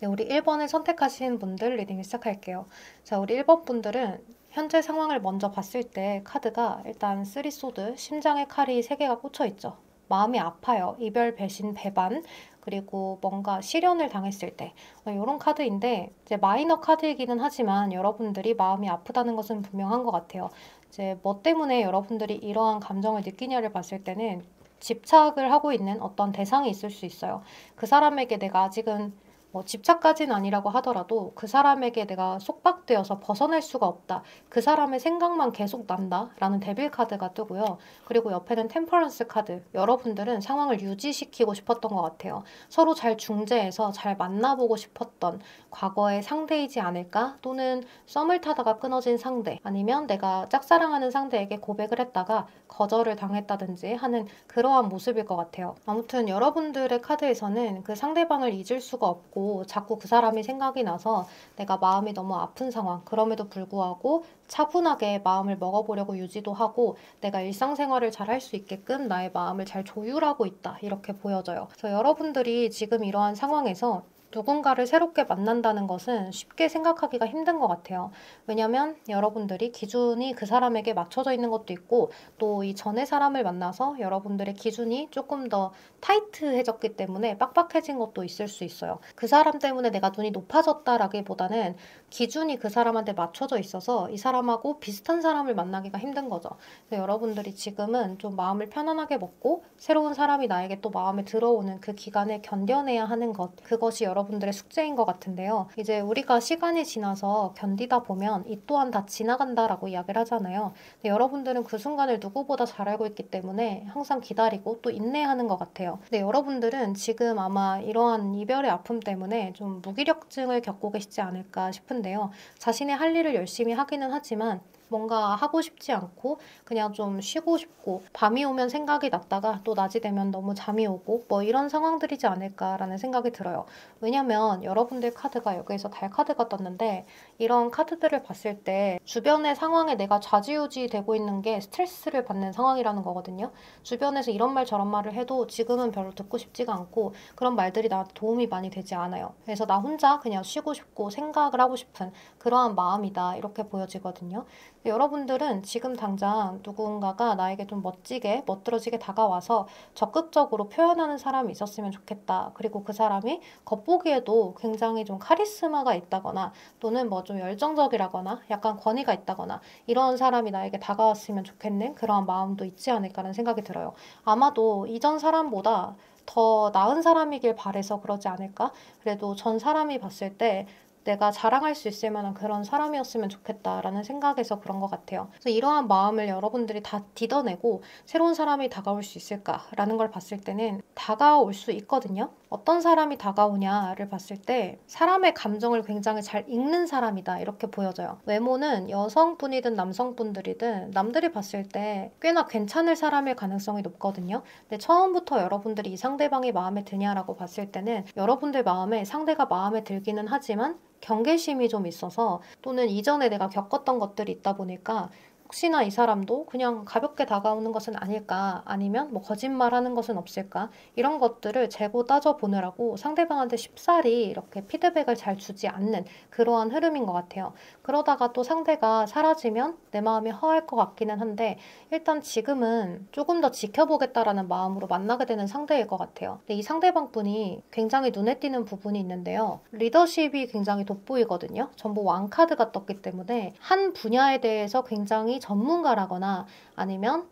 네, 우리 1번을 선택하신 분들 리딩을 시작할게요. 자, 우리 1번 분들은 현재 상황을 먼저 봤을 때 카드가 일단 쓰리소드, 심장에 칼이 3개가 꽂혀 있죠. 마음이 아파요. 이별, 배신, 배반, 그리고 뭔가 실연을 당했을 때 이런 카드인데 이제 마이너 카드이기는 하지만 여러분들이 마음이 아프다는 것은 분명한 것 같아요. 이제 뭐 때문에 여러분들이 이러한 감정을 느끼냐를 봤을 때는 집착을 하고 있는 어떤 대상이 있을 수 있어요. 그 사람에게 내가 아직은 뭐 집착까지는 아니라고 하더라도 그 사람에게 내가 속박되어서 벗어날 수가 없다. 그 사람의 생각만 계속 난다. 라는 데빌 카드가 뜨고요. 그리고 옆에는 템퍼런스 카드. 여러분들은 상황을 유지시키고 싶었던 것 같아요. 서로 잘 중재해서 잘 만나보고 싶었던 과거의 상대이지 않을까? 또는 썸을 타다가 끊어진 상대. 아니면 내가 짝사랑하는 상대에게 고백을 했다가 거절을 당했다든지 하는 그러한 모습일 것 같아요. 아무튼 여러분들의 카드에서는 그 상대방을 잊을 수가 없고 자꾸 그 사람이 생각이 나서 내가 마음이 너무 아픈 상황, 그럼에도 불구하고 차분하게 마음을 먹어보려고 유지도 하고 내가 일상생활을 잘 할 수 있게끔 나의 마음을 잘 조율하고 있다. 이렇게 보여져요. 그래서 여러분들이 지금 이러한 상황에서 누군가를 새롭게 만난다는 것은 쉽게 생각하기가 힘든 것 같아요. 왜냐면 여러분들이 기준이 그 사람에게 맞춰져 있는 것도 있고 또 이 전에 사람을 만나서 여러분들의 기준이 조금 더 타이트해졌기 때문에 빡빡해진 것도 있을 수 있어요. 그 사람 때문에 내가 눈이 높아졌다라기보다는 기준이 그 사람한테 맞춰져 있어서 이 사람하고 비슷한 사람을 만나기가 힘든 거죠. 그래서 여러분들이 지금은 좀 마음을 편안하게 먹고 새로운 사람이 나에게 또 마음에 들어오는 그 기간을 견뎌내야 하는 것, 그것이 여러분들의 숙제인 것 같은데요. 이제 우리가 시간이 지나서 견디다 보면 이 또한 다 지나간다라고 이야기를 하잖아요. 근데 여러분들은 그 순간을 누구보다 잘 알고 있기 때문에 항상 기다리고 또 인내하는 것 같아요. 근데 여러분들은 지금 아마 이러한 이별의 아픔 때문에 좀 무기력증을 겪고 계시지 않을까 싶은데요. 자신의 할 일을 열심히 하기는 하지만 뭔가 하고 싶지 않고 그냥 좀 쉬고 싶고 밤이 오면 생각이 났다가 또 낮이 되면 너무 잠이 오고 뭐 이런 상황들이지 않을까라는 생각이 들어요. 왜냐면 여러분들 카드가 여기에서 달 카드가 떴는데 이런 카드들을 봤을 때 주변의 상황에 내가 좌지우지 되고 있는 게 스트레스를 받는 상황이라는 거거든요. 주변에서 이런 말 저런 말을 해도 지금은 별로 듣고 싶지가 않고 그런 말들이 나한테 도움이 많이 되지 않아요. 그래서 나 혼자 그냥 쉬고 싶고 생각을 하고 싶은 그러한 마음이다 이렇게 보여지거든요. 여러분들은 지금 당장 누군가가 나에게 좀 멋지게, 멋들어지게 다가와서 적극적으로 표현하는 사람이 있었으면 좋겠다. 그리고 그 사람이 겉보기에도 굉장히 좀 카리스마가 있다거나 또는 뭐 좀 열정적이라거나 약간 권위가 있다거나 이런 사람이 나에게 다가왔으면 좋겠는 그런 마음도 있지 않을까라는 생각이 들어요. 아마도 이전 사람보다 더 나은 사람이길 바래서 그러지 않을까? 그래도 전 사람이 봤을 때 내가 자랑할 수 있을 만한 그런 사람이었으면 좋겠다라는 생각에서 그런 것 같아요. 그래서 이러한 마음을 여러분들이 다 딛어내고 새로운 사람이 다가올 수 있을까라는 걸 봤을 때는 다가올 수 있거든요. 어떤 사람이 다가오냐를 봤을 때 사람의 감정을 굉장히 잘 읽는 사람이다 이렇게 보여져요. 외모는 여성분이든 남성분들이든 남들이 봤을 때 꽤나 괜찮을 사람일 가능성이 높거든요. 근데 처음부터 여러분들이 이 상대방이 마음에 드냐라고 봤을 때는 여러분들 마음에 상대가 마음에 들기는 하지만 경계심이 좀 있어서 또는 이전에 내가 겪었던 것들이 있다 보니까 혹시나 이 사람도 그냥 가볍게 다가오는 것은 아닐까 아니면 뭐 거짓말하는 것은 없을까 이런 것들을 재고 따져 보느라고 상대방한테 쉽사리 이렇게 피드백을 잘 주지 않는 그러한 흐름인 것 같아요. 그러다가 또 상대가 사라지면 내 마음이 허할 것 같기는 한데 일단 지금은 조금 더 지켜보겠다라는 마음으로 만나게 되는 상대일 것 같아요. 근데 이 상대방 분이 굉장히 눈에 띄는 부분이 있는데요. 리더십이 굉장히 돋보이거든요. 전부 왕카드가 떴기 때문에 한 분야에 대해서 굉장히 전문가라거나 아니면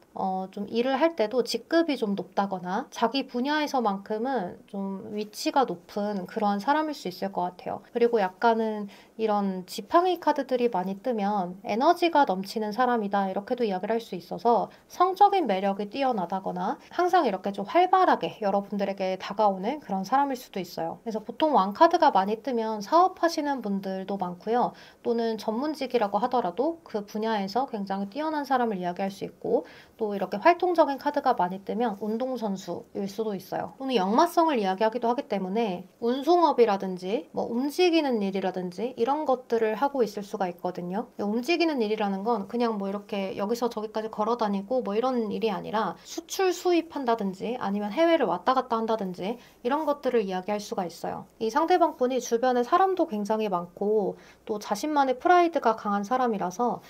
좀 일을 할 때도 직급이 좀 높다거나 자기 분야에서만큼은 좀 위치가 높은 그러한 사람일 수 있을 것 같아요. 그리고 약간은 이런 지팡이 카드들이 많이 뜨면 에너지가 넘치는 사람이다 이렇게도 이야기를 할 수 있어서 성적인 매력이 뛰어나다거나 항상 이렇게 좀 활발하게 여러분들에게 다가오는 그런 사람일 수도 있어요. 그래서 보통 왕카드가 많이 뜨면 사업하시는 분들도 많고요. 또는 전문직이라고 하더라도 그 분야에서 굉장히 뛰어난 사람을 이야기할 수 있고 있고 또 이렇게 활동적인 카드가 많이 뜨면 운동선수일 수도 있어요. 또는 역마성을 이야기하기도 하기 때문에 운송업이라든지 뭐 움직이는 일이라든지 이런 것들을 하고 있을 수가 있거든요. 움직이는 일이라는 건 그냥 뭐 이렇게 여기서 저기까지 걸어 다니고 뭐 이런 일이 아니라 수출 수입한다든지 아니면 해외를 왔다 갔다 한다든지 이런 것들을 이야기할 수가 있어요. 이 상대방 분이 주변에 사람도 굉장히 많고 또 자신만의 프라이드가 강한 사람이라서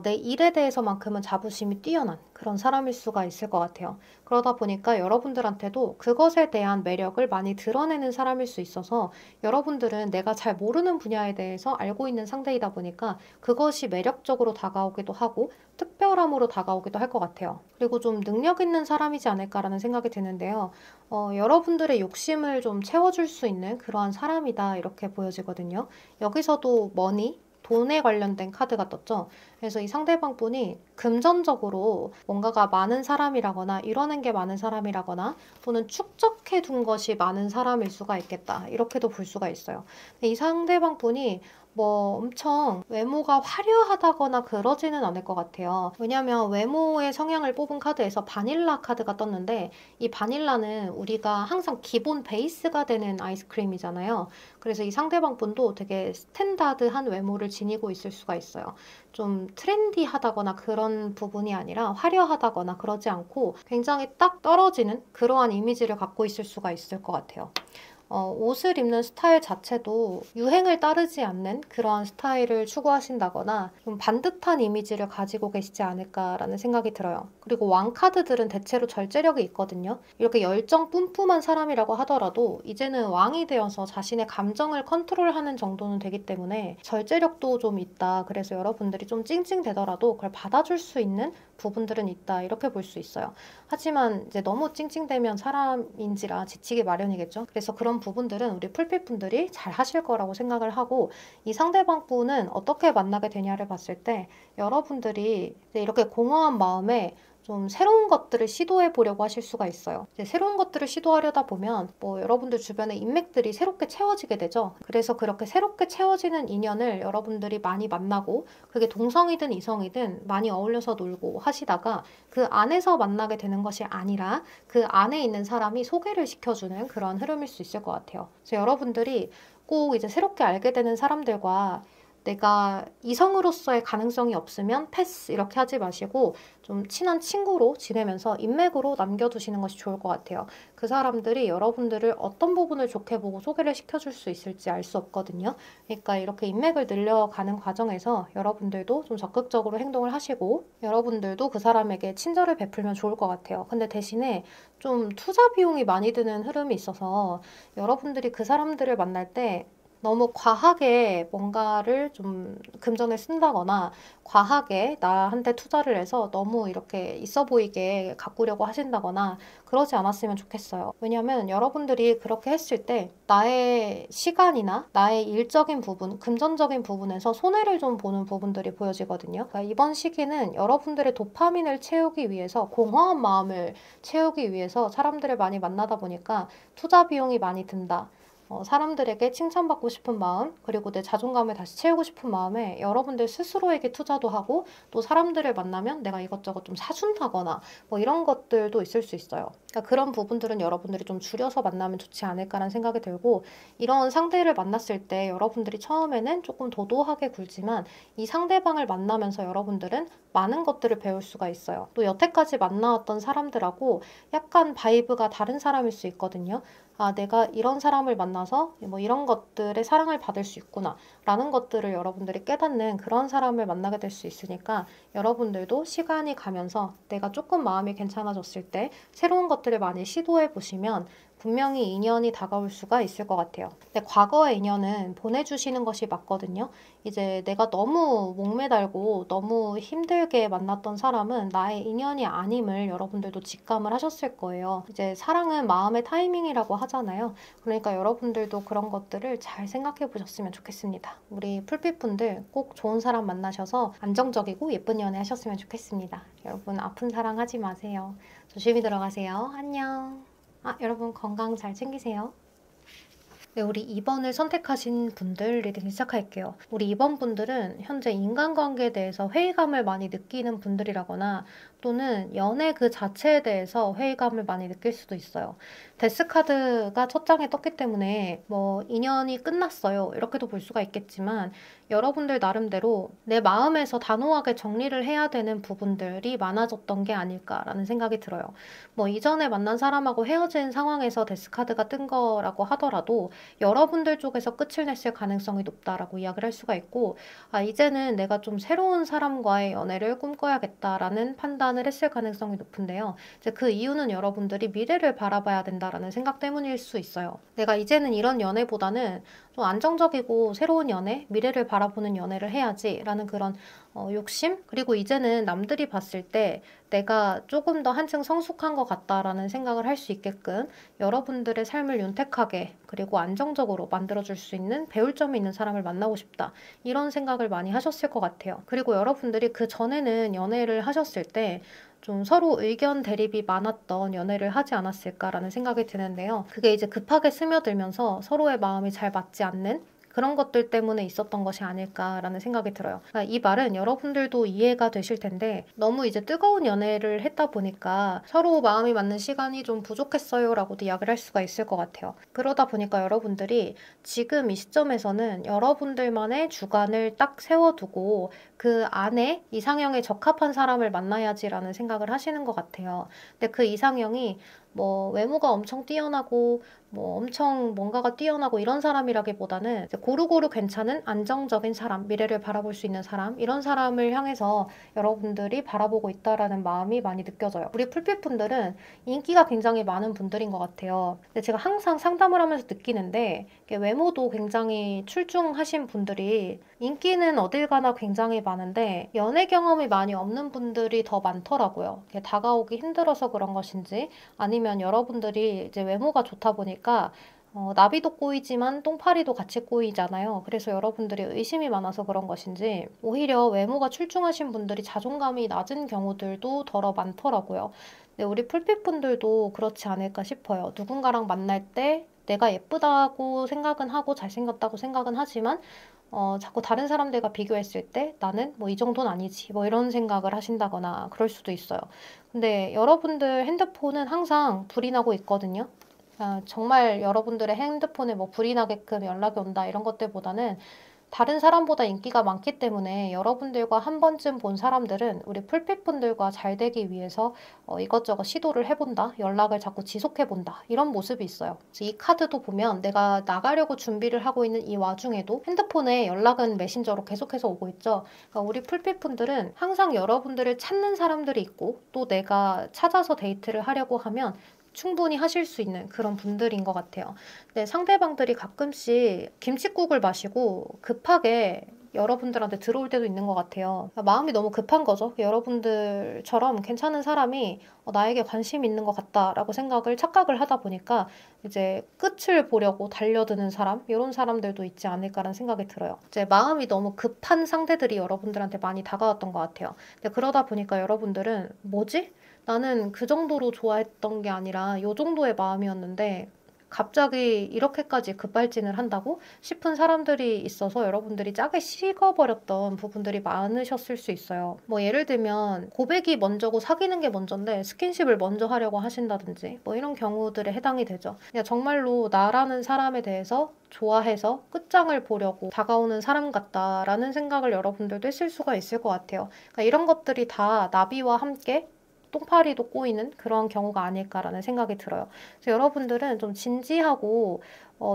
내 일에 대해서만큼은 자부심이 뛰어난 그런 사람일 수가 있을 것 같아요. 그러다 보니까 여러분들한테도 그것에 대한 매력을 많이 드러내는 사람일 수 있어서 여러분들은 내가 잘 모르는 분야에 대해서 알고 있는 상대이다 보니까 그것이 매력적으로 다가오기도 하고 특별함으로 다가오기도 할 것 같아요. 그리고 좀 능력 있는 사람이지 않을까라는 생각이 드는데요. 여러분들의 욕심을 좀 채워줄 수 있는 그러한 사람이다 이렇게 보여지거든요. 여기서도 머니, 돈에 관련된 카드가 떴죠. 그래서 이 상대방 분이 금전적으로 뭔가가 많은 사람이라거나 이뤄낸 게 많은 사람이라거나 또는 축적해 둔 것이 많은 사람일 수가 있겠다. 이렇게도 볼 수가 있어요. 이 상대방 분이 뭐 엄청 외모가 화려하다거나 그러지는 않을 것 같아요. 왜냐면 외모의 성향을 뽑은 카드에서 바닐라 카드가 떴는데 이 바닐라는 우리가 항상 기본 베이스가 되는 아이스크림이잖아요. 그래서 이 상대방 분도 되게 스탠다드한 외모를 지니고 있을 수가 있어요. 좀 트렌디하다거나 그런 부분이 아니라 화려하다거나 그러지 않고 굉장히 딱 떨어지는 그러한 이미지를 갖고 있을 수가 있을 것 같아요. 옷을 입는 스타일 자체도 유행을 따르지 않는 그러한 스타일을 추구하신다거나 좀 반듯한 이미지를 가지고 계시지 않을까라는 생각이 들어요. 그리고 왕카드들은 대체로 절제력이 있거든요. 이렇게 열정 뿜뿜한 사람이라고 하더라도 이제는 왕이 되어서 자신의 감정을 컨트롤하는 정도는 되기 때문에 절제력도 좀 있다. 그래서 여러분들이 좀 찡찡대더라도 그걸 받아줄 수 있는 부분들은 있다. 이렇게 볼 수 있어요. 하지만 이제 너무 찡찡대면 사람인지라 지치기 마련이겠죠. 그래서 그런 부분들은 우리 풀빛분들이 잘 하실 거라고 생각을 하고 이 상대방 분은 어떻게 만나게 되냐를 봤을 때 여러분들이 이제 이렇게 공허한 마음에 좀 새로운 것들을 시도해 보려고 하실 수가 있어요. 이제 새로운 것들을 시도하려다 보면 뭐 여러분들 주변에 인맥들이 새롭게 채워지게 되죠. 그래서 그렇게 새롭게 채워지는 인연을 여러분들이 많이 만나고 그게 동성이든 이성이든 많이 어울려서 놀고 하시다가 그 안에서 만나게 되는 것이 아니라 그 안에 있는 사람이 소개를 시켜주는 그런 흐름일 수 있을 것 같아요. 그래서 여러분들이 꼭 이제 새롭게 알게 되는 사람들과 내가 이성으로서의 가능성이 없으면 패스 이렇게 하지 마시고 좀 친한 친구로 지내면서 인맥으로 남겨두시는 것이 좋을 것 같아요. 그 사람들이 여러분들을 어떤 부분을 좋게 보고 소개를 시켜줄 수 있을지 알 수 없거든요. 그러니까 이렇게 인맥을 늘려가는 과정에서 여러분들도 좀 적극적으로 행동을 하시고 여러분들도 그 사람에게 친절을 베풀면 좋을 것 같아요. 근데 대신에 좀 투자 비용이 많이 드는 흐름이 있어서 여러분들이 그 사람들을 만날 때 너무 과하게 뭔가를 좀 금전을 쓴다거나 과하게 나한테 투자를 해서 너무 이렇게 있어 보이게 가꾸려고 하신다거나 그러지 않았으면 좋겠어요. 왜냐면 여러분들이 그렇게 했을 때 나의 시간이나 나의 일적인 부분, 금전적인 부분에서 손해를 좀 보는 부분들이 보여지거든요. 그러니까 이번 시기는 여러분들의 도파민을 채우기 위해서 공허한 마음을 채우기 위해서 사람들을 많이 만나다 보니까 투자 비용이 많이 든다. 사람들에게 칭찬받고 싶은 마음, 그리고 내 자존감을 다시 채우고 싶은 마음에 여러분들 스스로에게 투자도 하고 또 사람들을 만나면 내가 이것저것 좀 사준다거나 뭐 이런 것들도 있을 수 있어요. 그러니까 그런 부분들은 여러분들이 좀 줄여서 만나면 좋지 않을까라는 생각이 들고 이런 상대를 만났을 때 여러분들이 처음에는 조금 도도하게 굴지만 이 상대방을 만나면서 여러분들은 많은 것들을 배울 수가 있어요. 또 여태까지 만나왔던 사람들하고 약간 바이브가 다른 사람일 수 있거든요. 아, 내가 이런 사람을 만나서 뭐 이런 것들의 사랑을 받을 수 있구나 라는 것들을 여러분들이 깨닫는 그런 사람을 만나게 될 수 있으니까 여러분들도 시간이 가면서 내가 조금 마음이 괜찮아졌을 때 새로운 것들을 많이 시도해 보시면 분명히 인연이 다가올 수가 있을 것 같아요. 근데 과거의 인연은 보내주시는 것이 맞거든요. 이제 내가 너무 목매달고 너무 힘들게 만났던 사람은 나의 인연이 아님을 여러분들도 직감을 하셨을 거예요. 이제 사랑은 마음의 타이밍이라고 하잖아요. 그러니까 여러분들도 그런 것들을 잘 생각해 보셨으면 좋겠습니다. 우리 풀빛분들 꼭 좋은 사람 만나셔서 안정적이고 예쁜 연애 하셨으면 좋겠습니다. 여러분 아픈 사랑 하지 마세요. 조심히 들어가세요. 안녕. 여러분 건강 잘 챙기세요. 네, 우리 2번을 선택하신 분들 리딩 시작할게요. 우리 2번 분들은 현재 인간관계에 대해서 회의감을 많이 느끼는 분들이라거나 또는 연애 그 자체에 대해서 회의감을 많이 느낄 수도 있어요. 데스카드가 첫 장에 떴기 때문에 뭐 인연이 끝났어요. 이렇게도 볼 수가 있겠지만 여러분들 나름대로 내 마음에서 단호하게 정리를 해야 되는 부분들이 많아졌던 게 아닐까라는 생각이 들어요. 뭐 이전에 만난 사람하고 헤어진 상황에서 데스카드가 뜬 거라고 하더라도 여러분들 쪽에서 끝을 냈을 가능성이 높다라고 이야기를 할 수가 있고, 이제는 내가 좀 새로운 사람과의 연애를 꿈꿔야겠다라는 판단을 했을 가능성이 높은데요. 이제 그 이유는 여러분들이 미래를 바라봐야 된다라는 생각 때문일 수 있어요. 내가 이제는 이런 연애보다는 좀 안정적이고 새로운 연애, 미래를 바라보는 연애를 해야지라는 그런 욕심? 그리고 이제는 남들이 봤을 때 내가 조금 더 한층 성숙한 것 같다라는 생각을 할 수 있게끔 여러분들의 삶을 윤택하게 그리고 안정적으로 만들어줄 수 있는 배울 점이 있는 사람을 만나고 싶다. 이런 생각을 많이 하셨을 것 같아요. 그리고 여러분들이 그 전에는 연애를 하셨을 때 좀 서로 의견 대립이 많았던 연애를 하지 않았을까라는 생각이 드는데요. 그게 이제 급하게 스며들면서 서로의 마음이 잘 맞지 않는 그런 것들 때문에 있었던 것이 아닐까라는 생각이 들어요. 그러니까 이 말은 여러분들도 이해가 되실 텐데 너무 이제 뜨거운 연애를 했다 보니까 서로 마음이 맞는 시간이 좀 부족했어요 라고도 이야기를 할 수가 있을 것 같아요. 그러다 보니까 여러분들이 지금 이 시점에서는 여러분들만의 주관을 딱 세워두고 그 안에 이상형에 적합한 사람을 만나야지라는 생각을 하시는 것 같아요. 근데 그 이상형이 뭐 외모가 엄청 뛰어나고 뭐 엄청 뭔가가 뛰어나고 이런 사람이라기보다는 이제 고루고루 괜찮은 안정적인 사람, 미래를 바라볼 수 있는 사람, 이런 사람을 향해서 여러분들이 바라보고 있다라는 마음이 많이 느껴져요. 우리 풀빛분들은 인기가 굉장히 많은 분들인 것 같아요. 근데 제가 항상 상담을 하면서 느끼는데 외모도 굉장히 출중하신 분들이 인기는 어딜 가나 굉장히 많은데 연애 경험이 많이 없는 분들이 더 많더라고요. 다가오기 힘들어서 그런 것인지 아니면 여러분들이 이제 외모가 좋다 보니까 나비도 꼬이지만 똥파리도 같이 꼬이잖아요. 그래서 여러분들이 의심이 많아서 그런 것인지 오히려 외모가 출중하신 분들이 자존감이 낮은 경우들도 더러 많더라고요. 근데 우리 풀빛분들도 그렇지 않을까 싶어요. 누군가랑 만날 때 내가 예쁘다고 생각은 하고 잘생겼다고 생각은 하지만 자꾸 다른 사람들과 비교했을 때 나는 뭐 이 정도는 아니지 뭐 이런 생각을 하신다거나 그럴 수도 있어요. 근데 여러분들 핸드폰은 항상 불이 나고 있거든요. 정말 여러분들의 핸드폰에 뭐 불이 나게끔 연락이 온다 이런 것들보다는 다른 사람보다 인기가 많기 때문에 여러분들과 한 번쯤 본 사람들은 우리 풀빛분들과 잘 되기 위해서 이것저것 시도를 해본다, 연락을 자꾸 지속해본다 이런 모습이 있어요. 이 카드도 보면 내가 나가려고 준비를 하고 있는 이 와중에도 핸드폰에 연락은 메신저로 계속해서 오고 있죠. 그러니까 우리 풀빛분들은 항상 여러분들을 찾는 사람들이 있고 또 내가 찾아서 데이트를 하려고 하면 충분히 하실 수 있는 그런 분들인 것 같아요. 근데 상대방들이 가끔씩 김칫국을 마시고 급하게 여러분들한테 들어올 때도 있는 것 같아요. 그러니까 마음이 너무 급한 거죠. 여러분들처럼 괜찮은 사람이 나에게 관심이 있는 것 같다라고 착각을 하다 보니까 이제 끝을 보려고 달려드는 사람, 이런 사람들도 있지 않을까라는 생각이 들어요. 이제 마음이 너무 급한 상대들이 여러분들한테 많이 다가왔던 것 같아요. 근데 그러다 보니까 여러분들은 뭐지? 나는 그 정도로 좋아했던 게 아니라 요 정도의 마음이었는데 갑자기 이렇게까지 급발진을 한다고 싶은 사람들이 있어서 여러분들이 짜게 식어버렸던 부분들이 많으셨을 수 있어요. 뭐 예를 들면 고백이 먼저고 사귀는 게 먼저인데 스킨십을 먼저 하려고 하신다든지 뭐 이런 경우들에 해당이 되죠. 그냥 정말로 나라는 사람에 대해서 좋아해서 끝장을 보려고 다가오는 사람 같다라는 생각을 여러분들도 했을 수가 있을 것 같아요. 그러니까 이런 것들이 다 나비와 함께 똥파리도 꼬이는 그런 경우가 아닐까라는 생각이 들어요. 그래서 여러분들은 좀 진지하고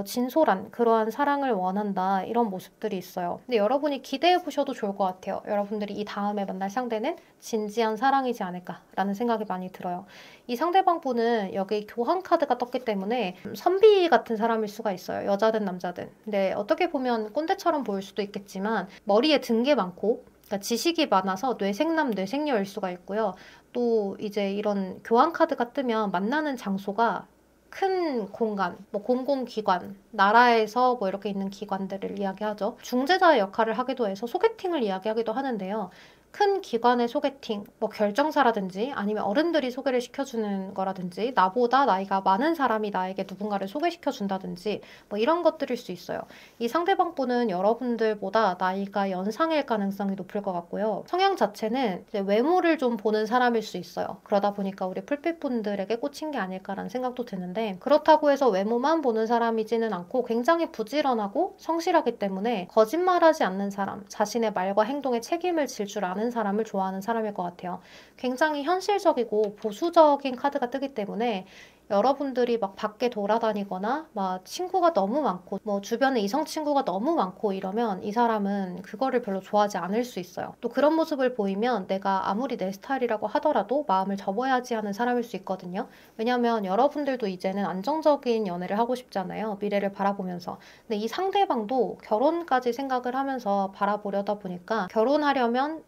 진솔한 그러한 사랑을 원한다 이런 모습들이 있어요. 근데 여러분이 기대해 보셔도 좋을 것 같아요. 여러분들이 이 다음에 만날 상대는 진지한 사랑이지 않을까라는 생각이 많이 들어요. 이 상대방 분은 여기 교환 카드가 떴기 때문에 선비 같은 사람일 수가 있어요. 여자든 남자든. 근데 어떻게 보면 꼰대처럼 보일 수도 있겠지만 머리에 든 게 많고 그러니까 지식이 많아서 뇌생남, 뇌생녀일 수가 있고요. 또 이제 이런 교환 카드가 뜨면 만나는 장소가 큰 공간, 뭐 공공기관, 나라에서 뭐 이렇게 있는 기관들을 이야기하죠. 중재자의 역할을 하기도 해서 소개팅을 이야기하기도 하는데요. 큰 기관의 소개팅, 뭐 결정사라든지 아니면 어른들이 소개를 시켜주는 거라든지 나보다 나이가 많은 사람이 나에게 누군가를 소개시켜준다든지 뭐 이런 것들일 수 있어요. 이 상대방 분은 여러분들보다 나이가 연상일 가능성이 높을 것 같고요. 성향 자체는 이제 외모를 좀 보는 사람일 수 있어요. 그러다 보니까 우리 풀빛분들에게 꽂힌 게 아닐까라는 생각도 드는데 그렇다고 해서 외모만 보는 사람이지는 않고 굉장히 부지런하고 성실하기 때문에 거짓말하지 않는 사람, 자신의 말과 행동에 책임을 질 줄 아는 사람을 좋아하는 사람일 것 같아요. 굉장히 현실적이고 보수적인 카드가 뜨기 때문에 여러분들이 막 밖에 돌아다니거나 막 친구가 너무 많고 뭐 주변에 이성 친구가 너무 많고 이러면 이 사람은 그거를 별로 좋아하지 않을 수 있어요. 또 그런 모습을 보이면 내가 아무리 내 스타일이라고 하더라도 마음을 접어야지 하는 사람일 수 있거든요. 왜냐면 여러분들도 이제는 안정적인 연애를 하고 싶잖아요. 미래를 바라보면서. 근데 이 상대방도 결혼까지 생각을 하면서 바라보려다 보니까 결혼하려면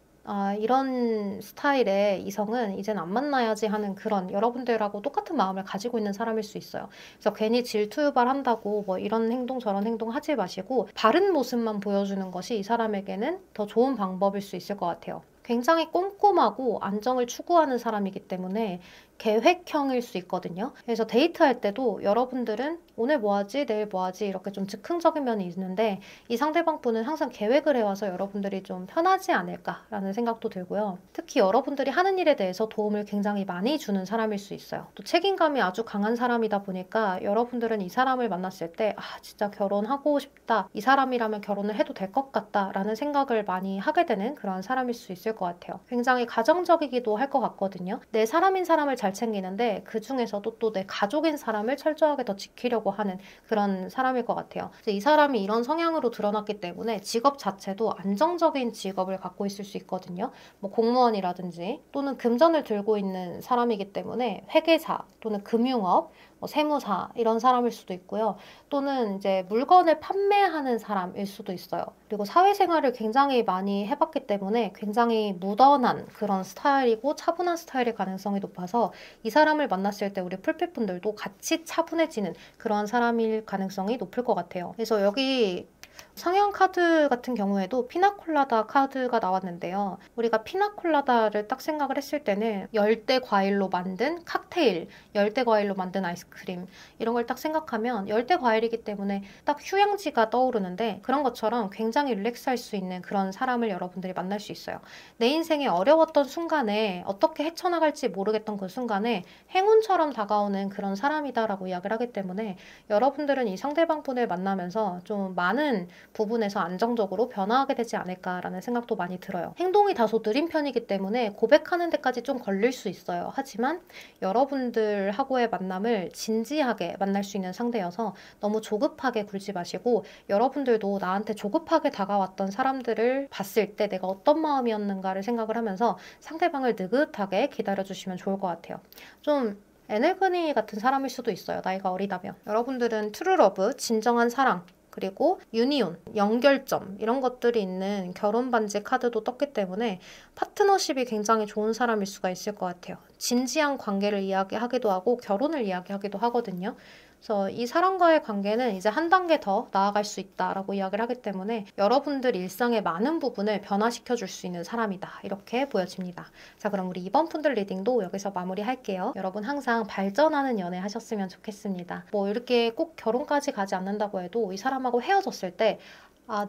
이런 스타일의 이성은 이젠 안 만나야지 하는 그런 여러분들하고 똑같은 마음을 가지고 있는 사람일 수 있어요. 그래서 괜히 질투 유발한다고 뭐 이런 행동 저런 행동 하지 마시고 바른 모습만 보여주는 것이 이 사람에게는 더 좋은 방법일 수 있을 것 같아요. 굉장히 꼼꼼하고 안정을 추구하는 사람이기 때문에 계획형일 수 있거든요. 그래서 데이트할 때도 여러분들은 오늘 뭐 하지? 내일 뭐 하지? 이렇게 좀 즉흥적인 면이 있는데 이 상대방 분은 항상 계획을 해와서 여러분들이 좀 편하지 않을까라는 생각도 들고요. 특히 여러분들이 하는 일에 대해서 도움을 굉장히 많이 주는 사람일 수 있어요. 또 책임감이 아주 강한 사람이다 보니까 여러분들은 이 사람을 만났을 때 진짜 결혼하고 싶다. 이 사람이라면 결혼을 해도 될 것 같다. 라는 생각을 많이 하게 되는 그런 사람일 수 있을 것 같아요. 굉장히 가정적이기도 할 것 같거든요. 내 사람인 사람을 잘 챙기는데 그 중에서도 또 내 가족인 사람을 철저하게 더 지키려고 하는 그런 사람일 것 같아요. 이 사람이 이런 성향으로 드러났기 때문에 직업 자체도 안정적인 직업을 갖고 있을 수 있거든요. 뭐 공무원이라든지 또는 금전을 들고 있는 사람이기 때문에 회계사 또는 금융업, 세무사 이런 사람일 수도 있고요. 또는 이제 물건을 판매하는 사람일 수도 있어요. 그리고 사회생활을 굉장히 많이 해봤기 때문에 굉장히 무던한 그런 스타일이고 차분한 스타일일 가능성이 높아서 이 사람을 만났을 때 우리 풀빛분들도 같이 차분해지는 그런 사람일 가능성이 높을 것 같아요. 그래서 여기 성형 카드 같은 경우에도 피나콜라다 카드가 나왔는데요. 우리가 피나콜라다를 딱 생각을 했을 때는 열대 과일로 만든 칵테일, 열대 과일로 만든 아이스크림 이런 걸 딱 생각하면 열대 과일이기 때문에 딱 휴양지가 떠오르는데 그런 것처럼 굉장히 릴렉스할 수 있는 그런 사람을 여러분들이 만날 수 있어요. 내 인생에 어려웠던 순간에 어떻게 헤쳐나갈지 모르겠던 그 순간에 행운처럼 다가오는 그런 사람이다라고 이야기를 하기 때문에 여러분들은 이 상대방 분을 만나면서 좀 많은 부분에서 안정적으로 변화하게 되지 않을까라는 생각도 많이 들어요. 행동이 다소 느린 편이기 때문에 고백하는 데까지 좀 걸릴 수 있어요. 하지만 여러분들하고의 만남을 진지하게 만날 수 있는 상대여서 너무 조급하게 굴지 마시고 여러분들도 나한테 조급하게 다가왔던 사람들을 봤을 때 내가 어떤 마음이었는가를 생각을 하면서 상대방을 느긋하게 기다려주시면 좋을 것 같아요. 좀 에네그니 같은 사람일 수도 있어요. 나이가 어리다면. 여러분들은 트루러브, 진정한 사랑, 그리고 유니온, 연결점 이런 것들이 있는 결혼 반지 카드도 떴기 때문에 파트너십이 굉장히 좋은 사람일 수가 있을 것 같아요. 진지한 관계를 이야기하기도 하고 결혼을 이야기하기도 하거든요. 그래서 이 사람과의 관계는 이제 한 단계 더 나아갈 수 있다라고 이야기를 하기 때문에 여러분들 일상의 많은 부분을 변화시켜 줄 수 있는 사람이다. 이렇게 보여집니다. 자, 그럼 우리 이번 푼들 리딩도 여기서 마무리할게요. 여러분 항상 발전하는 연애 하셨으면 좋겠습니다. 뭐 이렇게 꼭 결혼까지 가지 않는다고 해도 이 사람하고 헤어졌을 때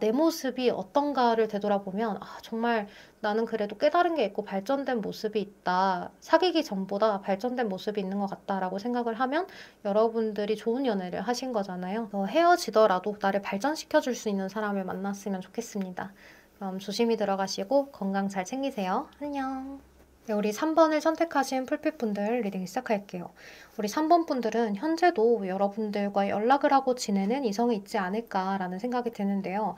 내 모습이 어떤가를 되돌아보면 정말 나는 그래도 깨달은 게 있고 발전된 모습이 있다. 사귀기 전보다 발전된 모습이 있는 것 같다라고 생각을 하면 여러분들이 좋은 연애를 하신 거잖아요. 헤어지더라도 나를 발전시켜줄 수 있는 사람을 만났으면 좋겠습니다. 그럼 조심히 들어가시고 건강 잘 챙기세요. 안녕. 네, 우리 3번을 선택하신 풀빛분들 리딩 시작할게요. 우리 3번 분들은 현재도 여러분들과 연락을 하고 지내는 이성이 있지 않을까라는 생각이 드는데요.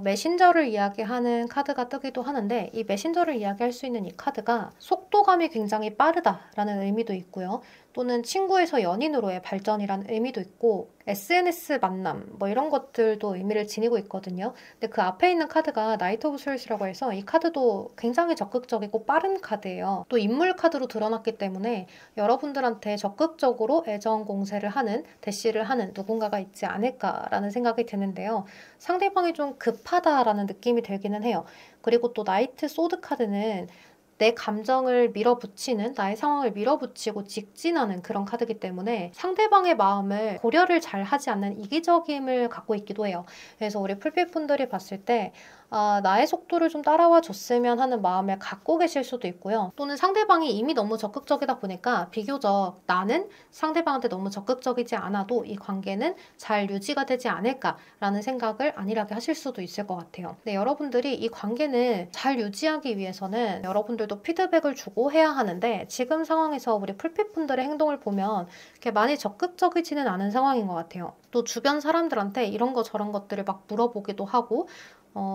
메신저를 이야기하는 카드가 뜨기도 하는데 이 메신저를 이야기할 수 있는 이 카드가 속도감이 굉장히 빠르다라는 의미도 있고요. 또는 친구에서 연인으로의 발전이라는 의미도 있고 SNS 만남 뭐 이런 것들도 의미를 지니고 있거든요. 근데 그 앞에 있는 카드가 나이트 오브 솔스라고 해서 이 카드도 굉장히 적극적이고 빠른 카드예요. 또 인물 카드로 드러났기 때문에 여러분들한테 적극적으로 애정 공세를 하는, 대시를 하는 누군가가 있지 않을까라는 생각이 드는데요. 상대방이 좀 급하다라는 느낌이 들기는 해요. 그리고 또 나이트 소드 카드는 내 감정을 밀어붙이는, 나의 상황을 밀어붙이고 직진하는 그런 카드이기 때문에 상대방의 마음을 고려를 잘 하지 않는 이기적임을 갖고 있기도 해요. 그래서 우리 풀빛분들이 봤을 때 나의 속도를 좀 따라와 줬으면 하는 마음을 갖고 계실 수도 있고요. 또는 상대방이 이미 너무 적극적이다 보니까 비교적 나는 상대방한테 너무 적극적이지 않아도 이 관계는 잘 유지가 되지 않을까라는 생각을 안일하게 하실 수도 있을 것 같아요. 근데 여러분들이 이 관계는 잘 유지하기 위해서는 여러분들도 피드백을 주고 해야 하는데 지금 상황에서 우리 풀빛분들의 행동을 보면 이렇게 많이 적극적이지는 않은 상황인 것 같아요. 또 주변 사람들한테 이런 거 저런 것들을 막 물어보기도 하고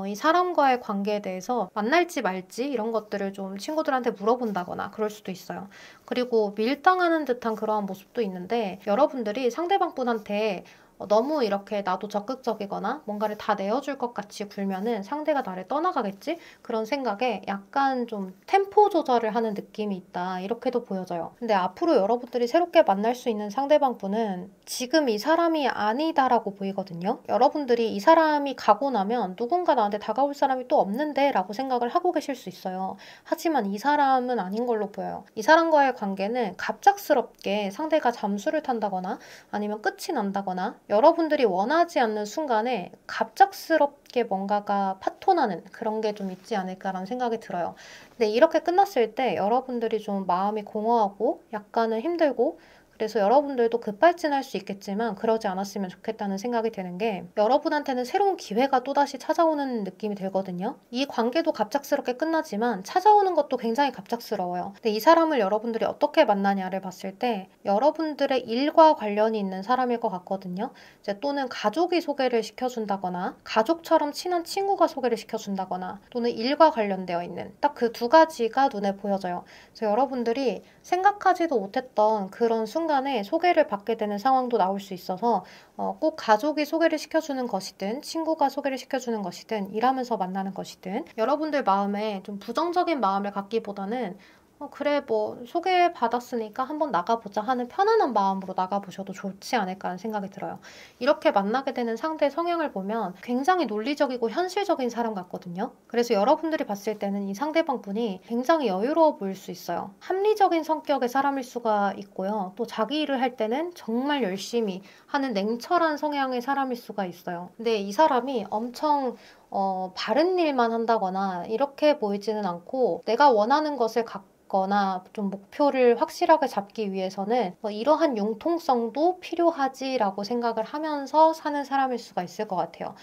이 사람과의 관계에 대해서 만날지 말지 이런 것들을 좀 친구들한테 물어본다거나 그럴 수도 있어요. 그리고 밀당하는 듯한 그러한 모습도 있는데 여러분들이 상대방 분한테 너무 이렇게 나도 적극적이거나 뭔가를 다 내어줄 것 같이 굴면은 상대가 나를 떠나가겠지? 그런 생각에 약간 좀 템포 조절을 하는 느낌이 있다. 이렇게도 보여져요. 근데 앞으로 여러분들이 새롭게 만날 수 있는 상대방 분은 지금 이 사람이 아니다라고 보이거든요. 여러분들이 이 사람이 가고 나면 누군가 나한테 다가올 사람이 또 없는데 라고 생각을 하고 계실 수 있어요. 하지만 이 사람은 아닌 걸로 보여요. 이 사람과의 관계는 갑작스럽게 상대가 잠수를 탄다거나 아니면 끝이 난다거나 여러분들이 원하지 않는 순간에 갑작스럽게 뭔가가 파토나는 그런 게 좀 있지 않을까라는 생각이 들어요. 근데 이렇게 끝났을 때 여러분들이 좀 마음이 공허하고 약간은 힘들고 그래서 여러분들도 급발진할 수 있겠지만 그러지 않았으면 좋겠다는 생각이 드는 게 여러분한테는 새로운 기회가 또다시 찾아오는 느낌이 들거든요. 이 관계도 갑작스럽게 끝나지만 찾아오는 것도 굉장히 갑작스러워요. 근데 이 사람을 여러분들이 어떻게 만나냐를 봤을 때 여러분들의 일과 관련이 있는 사람일 것 같거든요. 이제 또는 가족이 소개를 시켜준다거나 가족처럼 친한 친구가 소개를 시켜준다거나 또는 일과 관련되어 있는 딱 그 두 가지가 눈에 보여져요. 그래서 여러분들이 생각하지도 못했던 그런 순간에 소개를 받게 되는 상황도 나올 수 있어서 꼭 가족이 소개를 시켜주는 것이든 친구가 소개를 시켜주는 것이든 일하면서 만나는 것이든 여러분들 마음에 좀 부정적인 마음을 갖기보다는 그래 뭐 소개받았으니까 한번 나가보자 하는 편안한 마음으로 나가보셔도 좋지 않을까 하는 생각이 들어요. 이렇게 만나게 되는 상대 성향을 보면 굉장히 논리적이고 현실적인 사람 같거든요. 그래서 여러분들이 봤을 때는 이 상대방 분이 굉장히 여유로워 보일 수 있어요. 합리적인 성격의 사람일 수가 있고요. 또 자기 일을 할 때는 정말 열심히 하는 냉철한 성향의 사람일 수가 있어요. 근데 이 사람이 엄청 바른 일만 한다거나 이렇게 보이지는 않고 내가 원하는 것을 거나 좀 목표를 확실하게 잡기 위해서는 이러한 융통성도 필요하지라고 생각을 하면서 사는 사람일 수가 있을 것 같아요.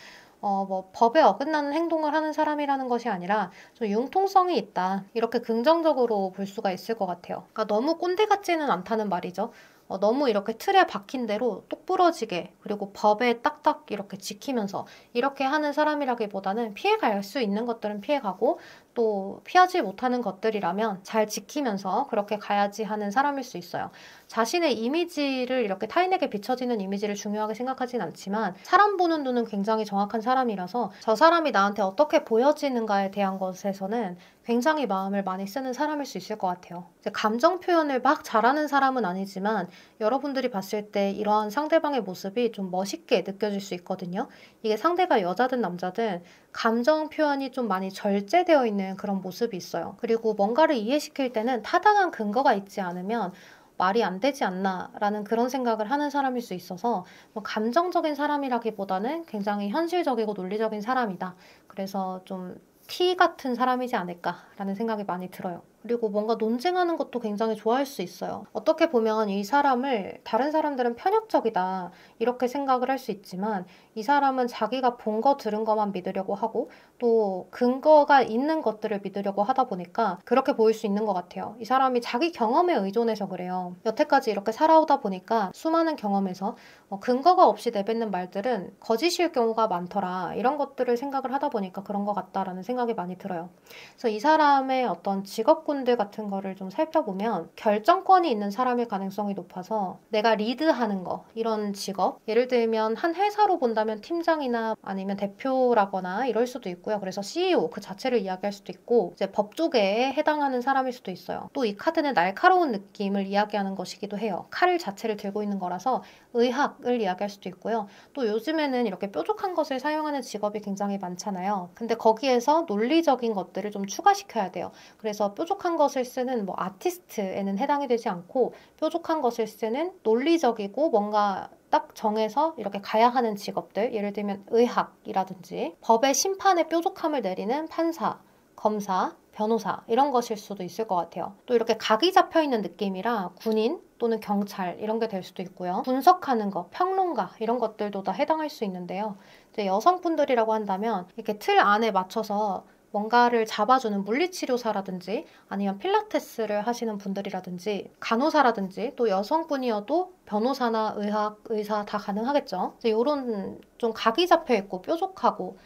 법에 어긋나는 행동을 하는 사람이라는 것이 아니라 좀 융통성이 있다. 이렇게 긍정적으로 볼 수가 있을 것 같아요. 그러니까 너무 꼰대 같지는 않다는 말이죠. 너무 이렇게 틀에 박힌 대로 똑부러지게 그리고 법에 딱딱 이렇게 지키면서 이렇게 하는 사람이라기보다는 피해갈 수 있는 것들은 피해가고 또 피하지 못하는 것들이라면 잘 지키면서 그렇게 가야지 하는 사람일 수 있어요. 자신의 이미지를 이렇게 타인에게 비춰지는 이미지를 중요하게 생각하진 않지만 사람 보는 눈은 굉장히 정확한 사람이라서 저 사람이 나한테 어떻게 보여지는가에 대한 것에서는 굉장히 마음을 많이 쓰는 사람일 수 있을 것 같아요. 이제 감정 표현을 막 잘하는 사람은 아니지만 여러분들이 봤을 때 이러한 상대방의 모습이 좀 멋있게 느껴질 수 있거든요. 이게 상대가 여자든 남자든 감정 표현이 좀 많이 절제되어 있는 그런 모습이 있어요. 그리고 뭔가를 이해시킬 때는 타당한 근거가 있지 않으면 말이 안 되지 않나라는 그런 생각을 하는 사람일 수 있어서 감정적인 사람이라기보다는 굉장히 현실적이고 논리적인 사람이다. 그래서 좀 T 같은 사람이지 않을까라는 생각이 많이 들어요. 그리고 뭔가 논쟁하는 것도 굉장히 좋아할 수 있어요. 어떻게 보면 이 사람을 다른 사람들은 편협적이다 이렇게 생각을 할 수 있지만 이 사람은 자기가 본 거 들은 것만 믿으려고 하고 또 근거가 있는 것들을 믿으려고 하다 보니까 그렇게 보일 수 있는 것 같아요. 이 사람이 자기 경험에 의존해서 그래요. 여태까지 이렇게 살아오다 보니까 수많은 경험에서 근거가 없이 내뱉는 말들은 거짓일 경우가 많더라 이런 것들을 생각을 하다 보니까 그런 것 같다라는 생각이 많이 들어요. 그래서 이 사람의 어떤 직업군 직업군들 같은 거를 좀 살펴보면 결정권이 있는 사람일 가능성이 높아서 내가 리드하는 거, 이런 직업, 예를 들면 한 회사로 본다면 팀장이나 아니면 대표라거나 이럴 수도 있고요. 그래서 CEO 그 자체를 이야기할 수도 있고 이제 법 쪽에 해당하는 사람일 수도 있어요. 또 이 카드는 날카로운 느낌을 이야기하는 것이기도 해요. 칼 자체를 들고 있는 거라서 의학을 이야기할 수도 있고요. 또 요즘에는 이렇게 뾰족한 것을 사용하는 직업이 굉장히 많잖아요. 근데 거기에서 논리적인 것들을 좀 추가시켜야 돼요. 그래서 뾰족한 것을 쓰는 뭐 아티스트에는 해당이 되지 않고 뾰족한 것을 쓰는 논리적이고 뭔가 딱 정해서 이렇게 가야 하는 직업들, 예를 들면 의학이라든지 법의 심판의 뾰족함을 내리는 판사, 검사, 변호사 이런 것일 수도 있을 것 같아요. 또 이렇게 각이 잡혀 있는 느낌이라 군인 또는 경찰 이런 게 될 수도 있고요. 분석하는 거, 평론가 이런 것들도 다 해당할 수 있는데요. 이제 여성분들이라고 한다면 이렇게 틀 안에 맞춰서 뭔가를 잡아주는 물리치료사라든지 아니면 필라테스를 하시는 분들이라든지 간호사라든지 또 여성분이어도 변호사나 의학, 의사 다 가능하겠죠. 이런 좀 각이 잡혀 있고 뾰족하고